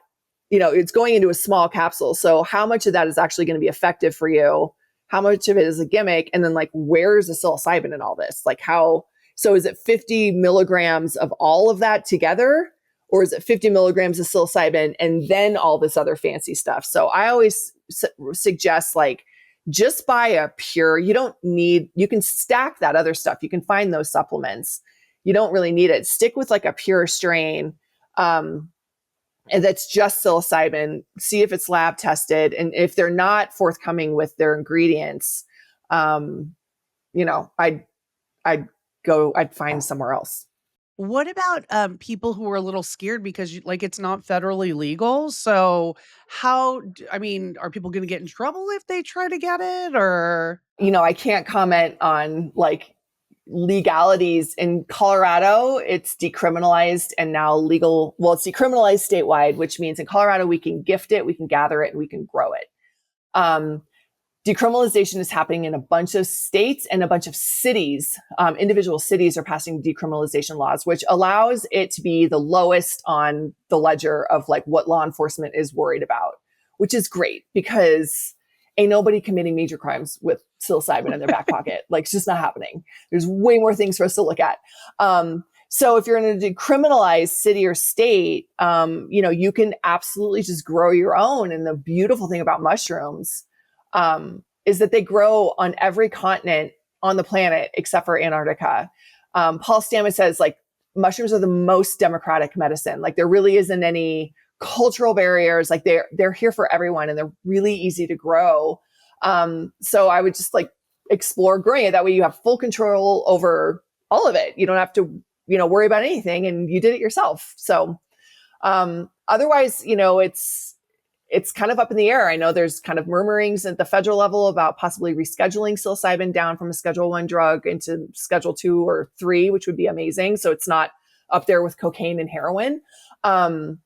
Speaker 1: it's going into a small capsule. So how much of that is actually going to be effective for you? how much of it is a gimmick? And then like, where's the psilocybin in all this? Like so is it 50 milligrams of all of that together? Or is it 50 milligrams of psilocybin and then all this other fancy stuff? So I always suggest like, just buy a pure, you can stack that other stuff. You can find those supplements. You don't really need it. Stick with like a pure strain. And that's just psilocybin. See if it's lab tested. And if they're not forthcoming with their ingredients, I'd find somewhere else.
Speaker 2: What about people who are a little scared because it's not federally legal? So are people going to get in trouble if they try to get it, or?
Speaker 1: I can't comment on like legalities in Colorado. It's decriminalized and now legal. Well, it's decriminalized statewide, which means in Colorado, we can gift it, we can gather it, and we can grow it. Decriminalization is happening in a bunch of states and a bunch of cities. Individual cities are passing decriminalization laws, which allows it to be the lowest on the ledger of like what law enforcement is worried about, which is great because ain't nobody committing major crimes with psilocybin in their back pocket. Like, it's just not happening. There's way more things for us to look at. So if you're in a decriminalized city or state, you can absolutely just grow your own. And the beautiful thing about mushrooms is that they grow on every continent on the planet except for Antarctica. Paul Stamets says like mushrooms are the most democratic medicine. Like there really isn't any cultural barriers. Like they're here for everyone and they're really easy to grow. So I would just like explore growing it. That way you have full control over all of it. You don't have to, worry about anything and you did it yourself. So otherwise, it's kind of up in the air. I know there's kind of murmurings at the federal level about possibly rescheduling psilocybin down from a Schedule 1 drug into Schedule 2 or 3, which would be amazing. So it's not up there with cocaine and heroin. But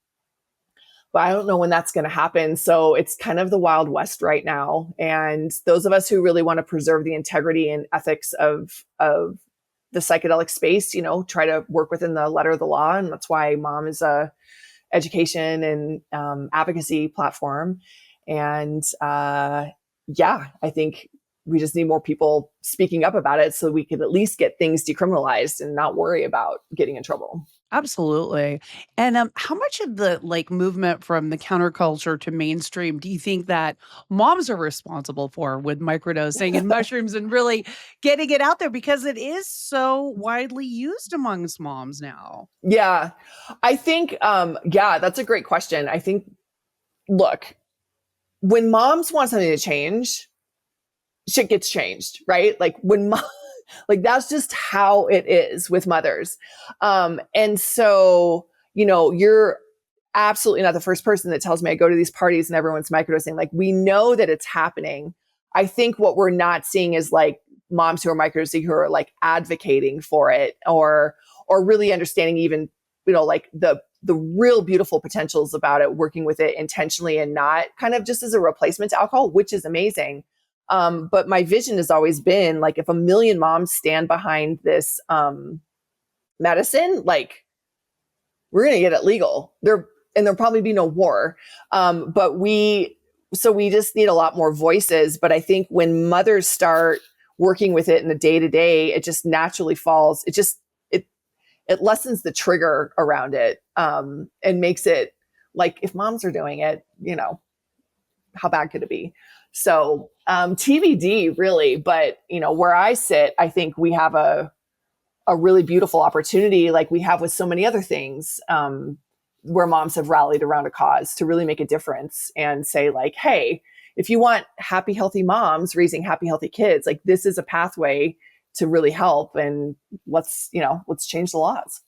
Speaker 1: I don't know when that's going to happen. So it's kind of the Wild West right now. And those of us who really want to preserve the integrity and ethics of the psychedelic space, try to work within the letter of the law. And that's why Mom is a education and advocacy platform. And I think we just need more people speaking up about it so we can at least get things decriminalized and not worry about getting in trouble.
Speaker 2: Absolutely. And how much of the movement from the counterculture to mainstream do you think that moms are responsible for with microdosing and mushrooms and really getting it out there because it is so widely used amongst moms now?
Speaker 1: Yeah, I think, that's a great question. I think, look, when moms want something to change, shit gets changed, right? Like when that's just how it is with mothers. And so, you're absolutely not the first person that tells me I go to these parties and everyone's microdosing. Like we know that it's happening. I think what we're not seeing is like moms who are microdosing who are like advocating for it or really understanding even, like the real beautiful potentials about it, working with it intentionally and not kind of just as a replacement to alcohol, which is amazing. But my vision has always been like, if 1 million moms stand behind this medicine, like we're going to get it legal. There'll probably be no war. But we just need a lot more voices. But I think when mothers start working with it in the day to day, it just naturally falls. It lessens the trigger around it, and makes it like, if moms are doing it, how bad could it be? So TBD really, but where I sit, I think we have a really beautiful opportunity like we have with so many other things, where moms have rallied around a cause to really make a difference and say like, hey, if you want happy, healthy moms raising happy, healthy kids, like this is a pathway to really help, and let's change the laws.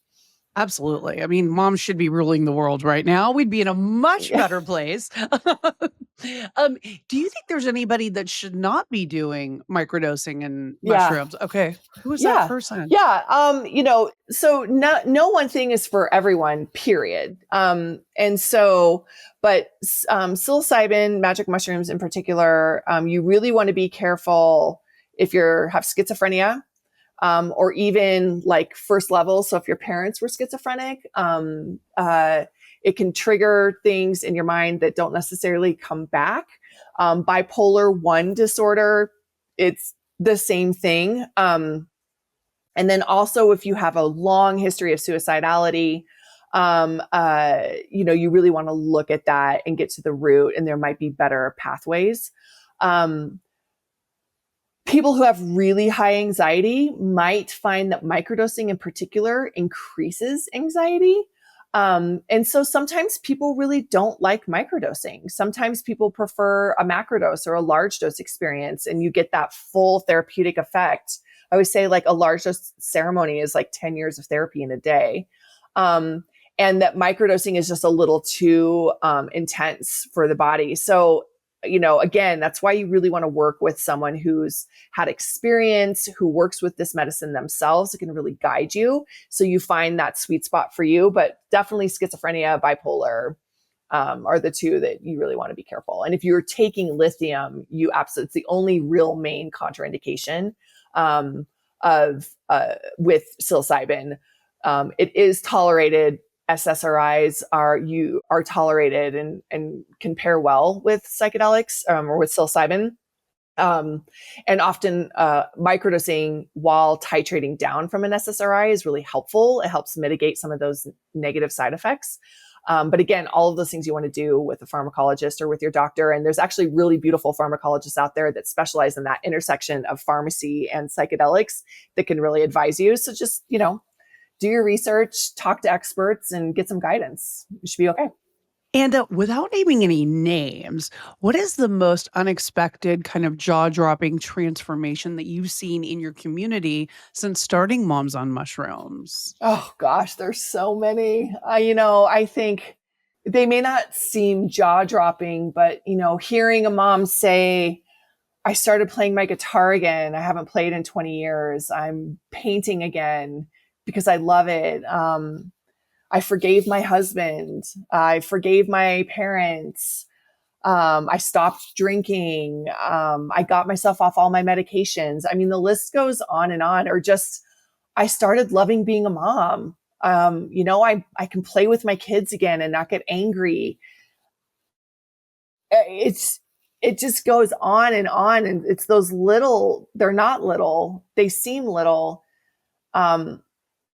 Speaker 2: Absolutely. I mean, moms should be ruling the world right now. We'd be in a much better place. Do you think there's anybody that should not be doing microdosing and mushrooms? Okay. Who is that person?
Speaker 1: Yeah. So no one thing is for everyone, period. And so, but psilocybin, magic mushrooms in particular, you really want to be careful if you have schizophrenia. Or even like first level. So if your parents were schizophrenic, it can trigger things in your mind that don't necessarily come back. Bipolar 1 disorder it's the same thing. And then also if you have a long history of suicidality, you really want to look at that and get to the root, and there might be better pathways. People who have really high anxiety might find that microdosing in particular increases anxiety. And so sometimes people really don't like microdosing. Sometimes people prefer a macrodose or a large dose experience, and you get that full therapeutic effect. I always say like a large dose ceremony is like 10 years of therapy in a day. And that microdosing is just a little too intense for the body. So, again, that's why you really want to work with someone who's had experience, who works with this medicine themselves. It can really guide you, so you find that sweet spot for you. But definitely schizophrenia, bipolar are the two that you really want to be careful. And if you're taking lithium, it's the only real main contraindication with psilocybin. It is tolerated. SSRIs are tolerated and can pair well with psychedelics or with psilocybin. And often microdosing while titrating down from an SSRI is really helpful. It helps mitigate some of those negative side effects. But again, all of those things you want to do with a pharmacologist or with your doctor. And there's actually really beautiful pharmacologists out there that specialize in that intersection of pharmacy and psychedelics that can really advise you. So just, do your research, talk to experts, and get some guidance. You should be okay.
Speaker 2: And without naming any names, what is the most unexpected kind of jaw-dropping transformation that you've seen in your community since starting Moms on Mushrooms?
Speaker 1: Oh gosh, there's so many. I think they may not seem jaw-dropping, but hearing a mom say, I started playing my guitar again. I haven't played in 20 years. I'm painting again because I love it. I forgave my husband. I forgave my parents. I stopped drinking. I got myself off all my medications. I mean, the list goes on and on. Or just, I started loving being a mom. I can play with my kids again and not get angry. It just goes on. And it's those little, they're not little, they seem little,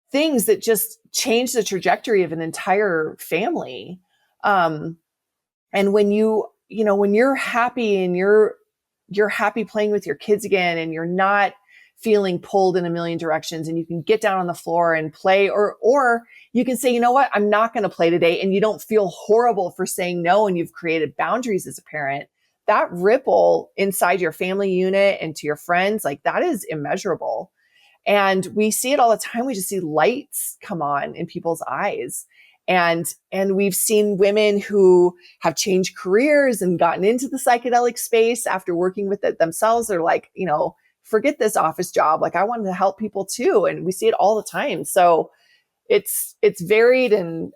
Speaker 1: things that just change the trajectory of an entire family. And when when you're happy and you're happy playing with your kids again, and you're not feeling pulled in a million directions, and you can get down on the floor and play, or you can say, you know what, I'm not going to play today. And you don't feel horrible for saying no. And you've created boundaries as a parent. That ripple inside your family unit and to your friends, like that is immeasurable. And we see it all the time. We just see lights come on in people's eyes. And we've seen women who have changed careers and gotten into the psychedelic space after working with it themselves. They're like, forget this office job. Like I wanted to help people too. And we see it all the time. So it's varied and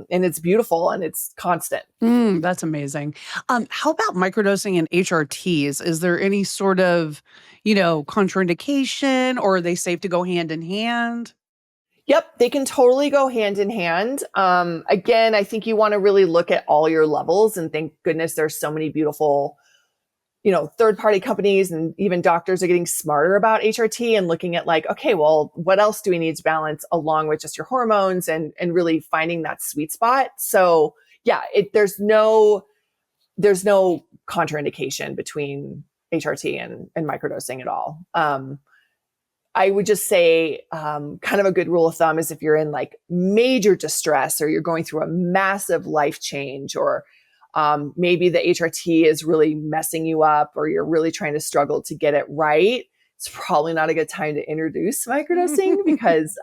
Speaker 1: it's beautiful and it's constant.
Speaker 2: That's amazing. How about microdosing and HRTs? Is there any sort of, contraindication, or are they safe to go hand in hand?
Speaker 1: Yep, they can totally go hand in hand. Again, I think you want to really look at all your levels, and thank goodness there's so many beautiful, third-party companies, and even doctors are getting smarter about HRT and looking at like, okay, well, what else do we need to balance along with just your hormones, and really finding that sweet spot. So yeah, there's no contraindication between HRT and microdosing at all. I would just say kind of a good rule of thumb is if you're in like major distress, or you're going through a massive life change, or maybe the HRT is really messing you up, or you're really trying to struggle to get it right, it's probably not a good time to introduce microdosing because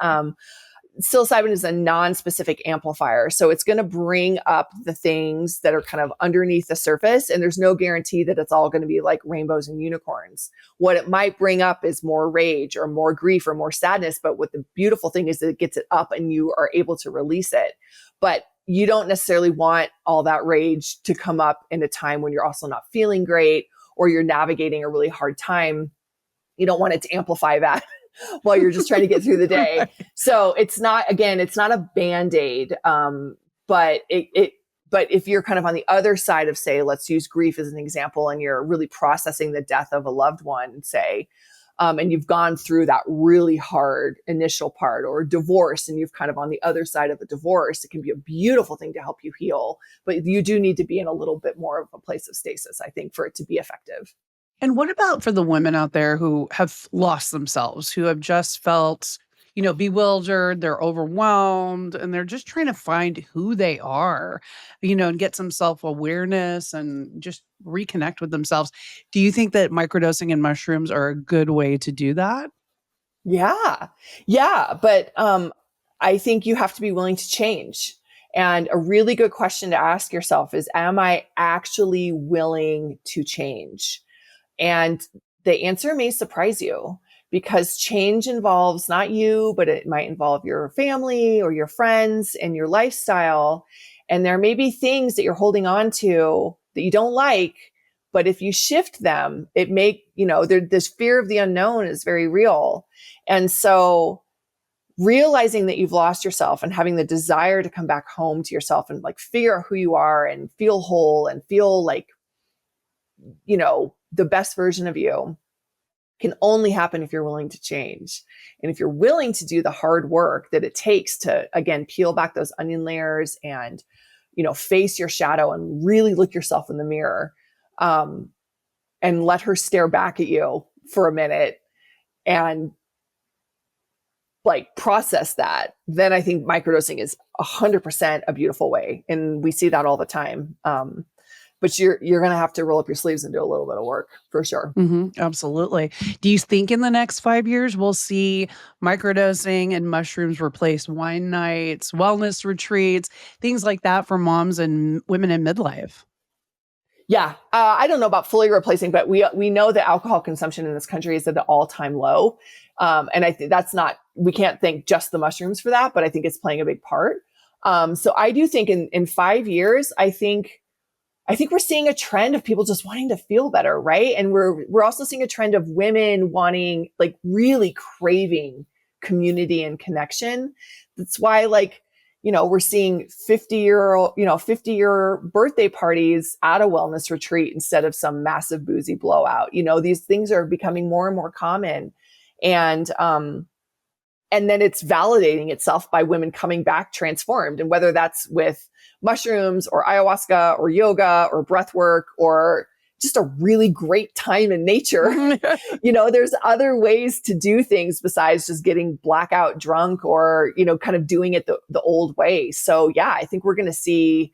Speaker 1: psilocybin is a non-specific amplifier. So it's going to bring up the things that are kind of underneath the surface. And there's no guarantee that it's all going to be like rainbows and unicorns. What it might bring up is more rage or more grief or more sadness. But what the beautiful thing is that it gets it up and you are able to release it. But you don't necessarily want all that rage to come up in a time when you're also not feeling great, or you're navigating a really hard time. You don't want it to amplify that while you're just trying to get through the day. Right. So it's not a Band-Aid, but But if you're kind of on the other side of, say, let's use grief as an example, and you're really processing the death of a loved one, say, and you've gone through that really hard initial part, or divorce, and you've kind of on the other side of a divorce, it can be a beautiful thing to help you heal. But you do need to be in a little bit more of a place of stasis, I think, for it to be effective.
Speaker 2: And what about for the women out there who have lost themselves, who have just felt, bewildered, they're overwhelmed, and they're just trying to find who they are, and get some self-awareness and just reconnect with themselves. Do you think that microdosing and mushrooms are a good way to do that?
Speaker 1: Yeah. Yeah. But I think you have to be willing to change. And a really good question to ask yourself is, am I actually willing to change? And the answer may surprise you, because change involves not you, but it might involve your family or your friends and your lifestyle. And there may be things that you're holding on to that you don't like, but if you shift them, it may, this fear of the unknown is very real. And so realizing that you've lost yourself and having the desire to come back home to yourself and like figure out who you are and feel whole and feel like, the best version of you can only happen if you're willing to change. And if you're willing to do the hard work that it takes to, again, peel back those onion layers and, face your shadow and really look yourself in the mirror, and let her stare back at you for a minute and like process that, then I think microdosing is 100% a beautiful way. And we see that all the time. But you're going to have to roll up your sleeves and do a little bit of work for sure.
Speaker 2: Absolutely. Do you think in the next 5 years we'll see microdosing and mushrooms replace wine nights, wellness retreats, things like that for moms and women in midlife?
Speaker 1: Yeah. I don't know about fully replacing, but we know that alcohol consumption in this country is at an all-time low. And I think we can't thank just the mushrooms for that, but I think it's playing a big part. So I do think in 5 years, I think we're seeing a trend of people just wanting to feel better, right? And we're also seeing a trend of women wanting, like, really craving community and connection. That's why, like, we're seeing 50-year birthday parties at a wellness retreat instead of some massive boozy blowout. These things are becoming more and more common. And then it's validating itself by women coming back transformed. And whether that's with mushrooms or ayahuasca or yoga or breath work or just a really great time in nature, there's other ways to do things besides just getting blackout drunk or, kind of doing it the old way. So yeah, I think we're going to see,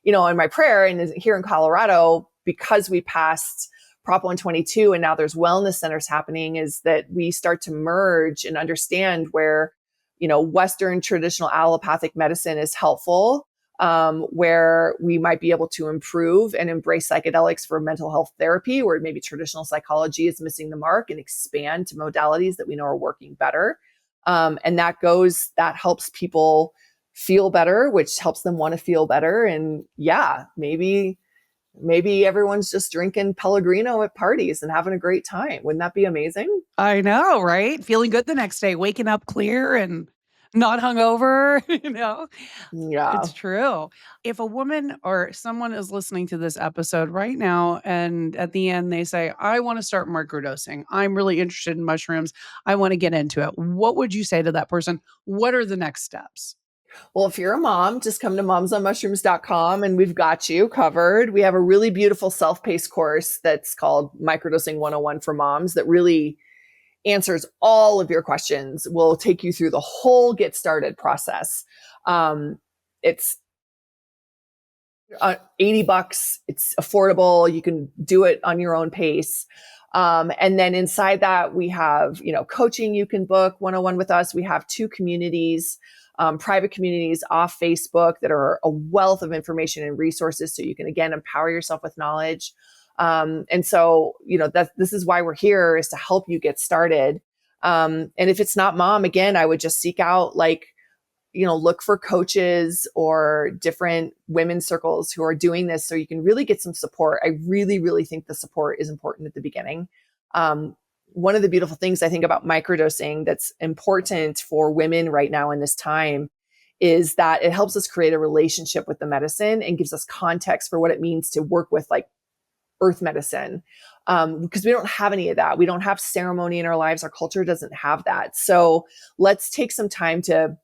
Speaker 1: in my prayer and here in Colorado, because we passed Prop 122 and now there's wellness centers happening, is that we start to merge and understand where, Western traditional allopathic medicine is helpful, where we might be able to improve and embrace psychedelics for mental health therapy, where maybe traditional psychology is missing the mark, and expand to modalities that we know are working better. And that helps people feel better, which helps them want to feel better. And yeah, maybe everyone's just drinking Pellegrino at parties and having a great time. Wouldn't that be amazing?
Speaker 2: I know, right? Feeling good the next day, waking up clear and not hungover,
Speaker 1: Yeah.
Speaker 2: It's true. If a woman or someone is listening to this episode right now and at the end they say, I want to start microdosing, I'm really interested in mushrooms, I want to get into it, what would you say to that person? What are the next steps?
Speaker 1: Well, if you're a mom, just come to momsonmushrooms.com and we've got you covered. We have a really beautiful self-paced course that's called Microdosing 101 for Moms that really answers all of your questions. We'll take you through the whole get started process. It's $80. It's affordable. You can do it on your own pace. And then inside that, we have, coaching you can book 101 with us. We have 2 communities, private communities off Facebook that are a wealth of information and resources. So you can, again, empower yourself with knowledge. And so, this is why we're here, is to help you get started. And if it's not mom, again, I would just seek out, look for coaches or different women's circles who are doing this so you can really get some support. I really, really think the support is important at the beginning. One of the beautiful things I think about microdosing that's important for women right now in this time is that it helps us create a relationship with the medicine and gives us context for what it means to work with like earth medicine. Because we don't have any of that. We don't have ceremony in our lives. Our culture doesn't have that. So let's take some time to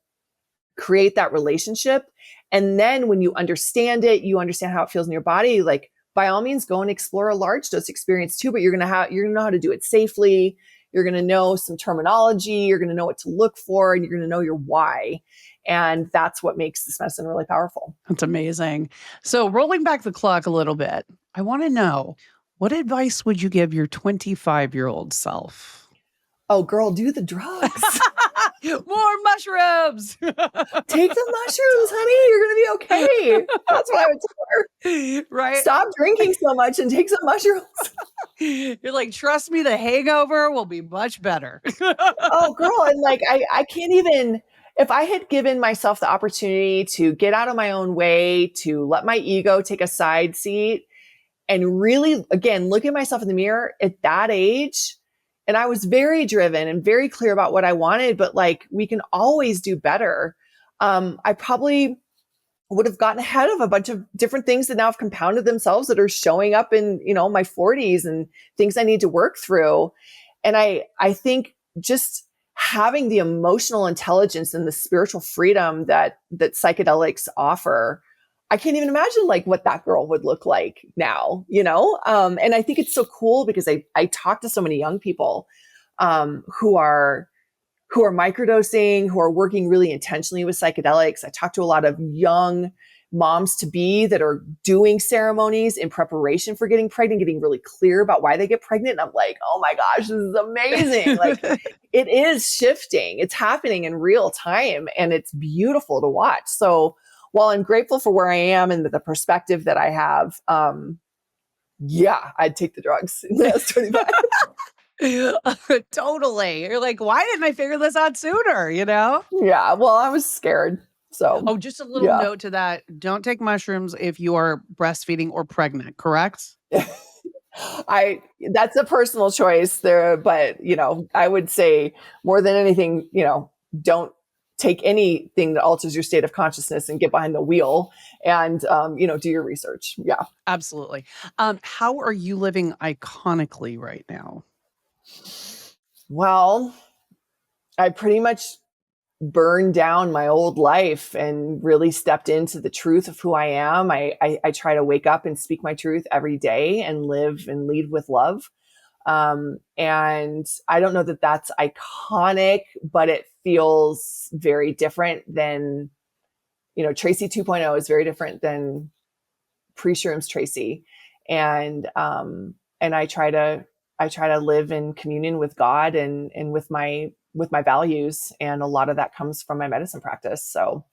Speaker 1: create that relationship. And then when you understand it, you understand how it feels in your body, like by all means, go and explore a large dose experience too, but you're going to know how to do it safely. You're going to know some terminology. You're going to know what to look for, and you're going to know your why. And that's what makes this medicine really powerful.
Speaker 2: That's amazing. So rolling back the clock a little bit, I want to know, what advice would you give your 25-year-old self?
Speaker 1: Oh, girl, do the drugs.
Speaker 2: More mushrooms.
Speaker 1: Take the mushrooms, honey. You're going to be okay. That's what I would tell her.
Speaker 2: Right?
Speaker 1: Stop drinking so much and take some mushrooms.
Speaker 2: You're like, trust me, the hangover will be much better.
Speaker 1: Oh, girl. And like, I can't even, if I had given myself the opportunity to get out of my own way, to let my ego take a side seat and really, again, look at myself in the mirror at that age. And I was very driven and very clear about what I wanted, but like, we can always do better. I probably would have gotten ahead of a bunch of different things that now have compounded themselves that are showing up in, my 40s and things I need to work through. And I think just having the emotional intelligence and the spiritual freedom that psychedelics offer, I can't even imagine like what that girl would look like now, and I think it's so cool because I talk to so many young people who are microdosing, who are working really intentionally with psychedelics. I talk to a lot of young moms to be that are doing ceremonies in preparation for getting pregnant, getting really clear about why they get pregnant. And I'm like, oh my gosh, this is amazing. Like it is shifting. It's happening in real time and it's beautiful to watch. So while I'm grateful for where I am and the perspective that I have, yeah, I'd take the drugs in the 25.
Speaker 2: Totally. You're like, why didn't I figure this out sooner?
Speaker 1: Yeah. Well, I was scared. So,
Speaker 2: Oh, just a little note to that. Don't take mushrooms if you are breastfeeding or pregnant, correct?
Speaker 1: That's a personal choice there, but I would say more than anything, don't take anything that alters your state of consciousness and get behind the wheel and, do your research. Yeah.
Speaker 2: Absolutely. How are you living iconically right now?
Speaker 1: Well, I pretty much burned down my old life and really stepped into the truth of who I am. I try to wake up and speak my truth every day and live and lead with love. And I don't know that that's iconic, but it feels very different than, Tracey 2.0 is very different than pre-shrooms Tracey. And I try to live in communion with God and with my values. And a lot of that comes from my medicine practice. So,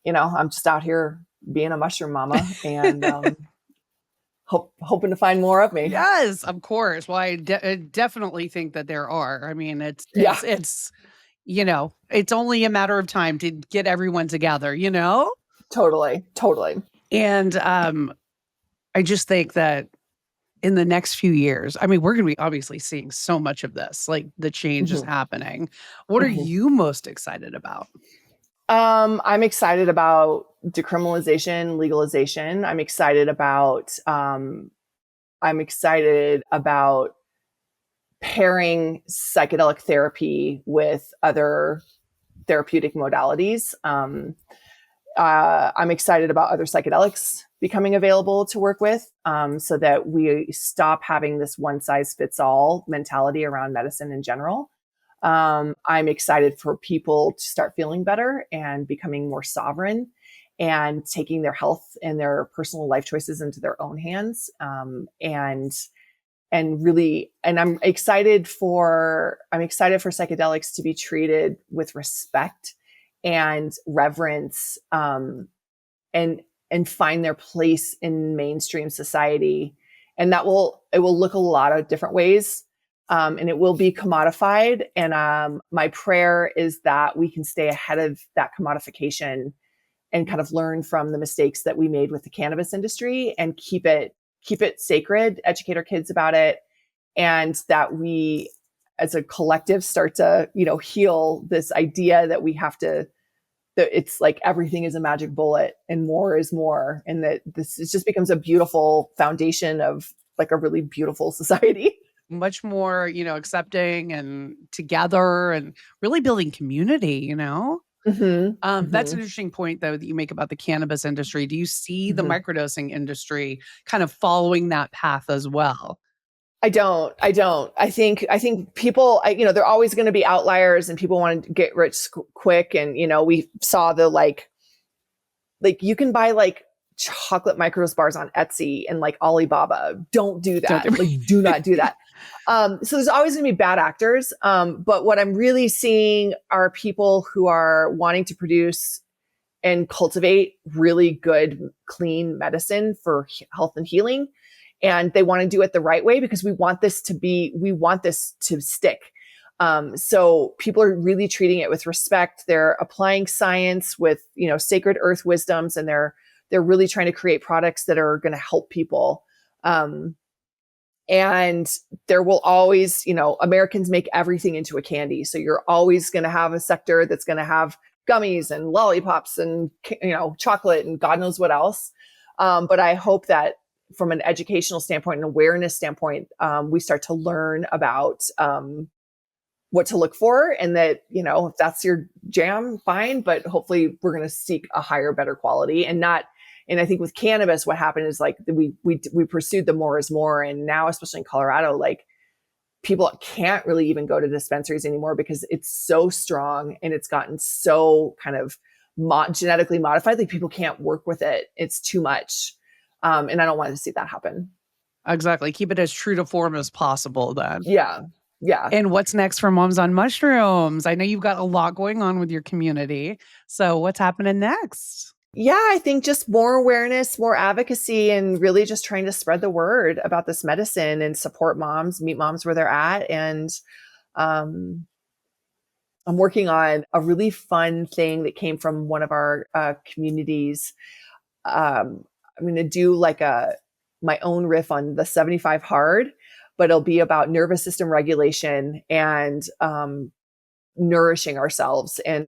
Speaker 1: I'm just out here being a mushroom mama and, hoping to find more of me.
Speaker 2: Yes, of course. Well, I definitely think that there are. I mean, it's only a matter of time to get everyone together,
Speaker 1: Totally.
Speaker 2: And I just think that in the next few years, I mean, we're going to be obviously seeing so much of this, like the change is happening. What are you most excited about?
Speaker 1: I'm excited about decriminalization, legalization. I'm excited about pairing psychedelic therapy with other therapeutic modalities. I'm excited about other psychedelics becoming available to work with, so that we stop having this one size fits all mentality around medicine in general. I'm excited for people to start feeling better and becoming more sovereign and taking their health and their personal life choices into their own hands. And I'm excited for psychedelics to be treated with respect and reverence, and find their place in mainstream society. And it will look a lot of different ways. And it will be commodified. And my prayer is that we can stay ahead of that commodification and kind of learn from the mistakes that we made with the cannabis industry and keep it sacred, educate our kids about it, and that we as a collective start to, heal this idea that we have to it's like everything is a magic bullet and more is more. And that this it just becomes a beautiful foundation of like a really beautiful society.
Speaker 2: Much more, accepting and together and really building community. That's an interesting point, though, that you make about the cannabis industry. Do you see the microdosing industry kind of following that path as well?
Speaker 1: I don't. I think people, there are always going to be outliers and people want to get rich quick. And, we saw the like you can buy like chocolate microdose bars on Etsy and like Alibaba. Don't do that. Do not do that. So there's always going to be bad actors. But what I'm really seeing are people who are wanting to produce and cultivate really good, clean medicine for health and healing. And they want to do it the right way because we want this to stick. So people are really treating it with respect. They're applying science with, sacred earth wisdoms, and they're really trying to create products that are going to help people. And there will always, Americans make everything into a candy. So you're always going to have a sector that's going to have gummies and lollipops and, chocolate and God knows what else. But I hope that from an educational standpoint and awareness standpoint, we start to learn about what to look for, and that, if that's your jam, fine. But hopefully we're going to seek a higher, better quality and not. And I think with cannabis, what happened is like we pursued the more is more. And now, especially in Colorado, like people can't really even go to dispensaries anymore because it's so strong and it's gotten so kind of genetically modified. Like people can't work with it. It's too much. And I don't want to see that happen.
Speaker 2: Exactly. Keep it as true to form as possible then.
Speaker 1: Yeah. Yeah.
Speaker 2: And what's next for Moms on Mushrooms? I know you've got a lot going on with your community. So what's happening next?
Speaker 1: Yeah, I think just more awareness, more advocacy, and really just trying to spread the word about this medicine and support moms, meet moms where they're at. And I'm working on a really fun thing that came from one of our communities. I'm going to do like my own riff on the 75 hard, but it'll be about nervous system regulation and nourishing ourselves. And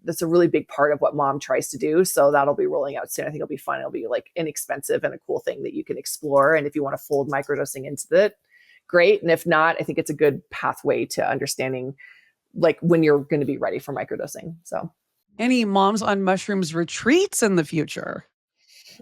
Speaker 1: that's a really big part of what Mom tries to do. So that'll be rolling out soon. I think it'll be fun. It'll be like inexpensive and a cool thing that you can explore. And if you want to fold microdosing into it, great. And if not, I think it's a good pathway to understanding like when you're going to be ready for microdosing. So
Speaker 2: any Moms on Mushrooms retreats in the future?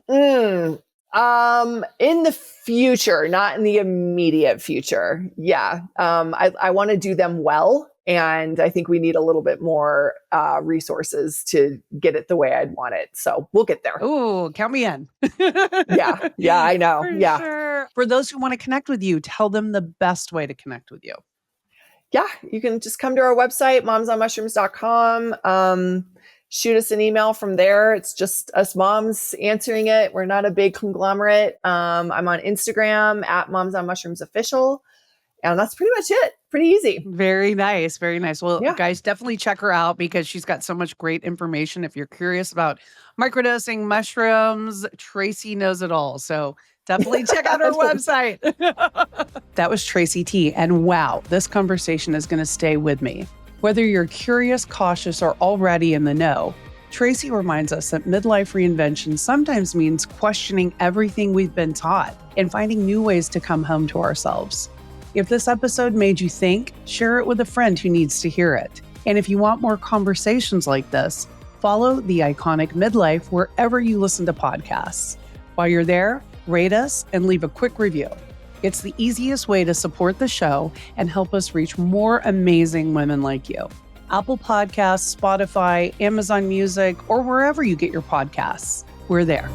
Speaker 1: In the future, not in the immediate future. Yeah. I want to do them well. And I think we need a little bit more resources to get it the way I'd want it. So we'll get there.
Speaker 2: Oh, count me in.
Speaker 1: Yeah, I know.
Speaker 2: For sure. For those who want to connect with you, tell them the best way to connect with you.
Speaker 1: Yeah, you can just come to our website, momsonmushrooms.com. Shoot us an email from there. It's just us moms answering it. We're not a big conglomerate. I'm on Instagram at Moms on Mushrooms Official. And that's pretty much it. Pretty easy.
Speaker 2: Very nice. Very nice. Well, guys, definitely check her out because she's got so much great information. If you're curious about microdosing mushrooms, Tracey knows it all. So definitely check out her website. That was Tracey Tee. And wow, this conversation is going to stay with me. Whether you're curious, cautious, or already in the know, Tracey reminds us that midlife reinvention sometimes means questioning everything we've been taught and finding new ways to come home to ourselves. If this episode made you think, share it with a friend who needs to hear it. And if you want more conversations like this, follow the Iconic Midlife wherever you listen to podcasts. While you're there, rate us and leave a quick review. It's the easiest way to support the show and help us reach more amazing women like you. Apple Podcasts, Spotify, Amazon Music, or wherever you get your podcasts. We're there.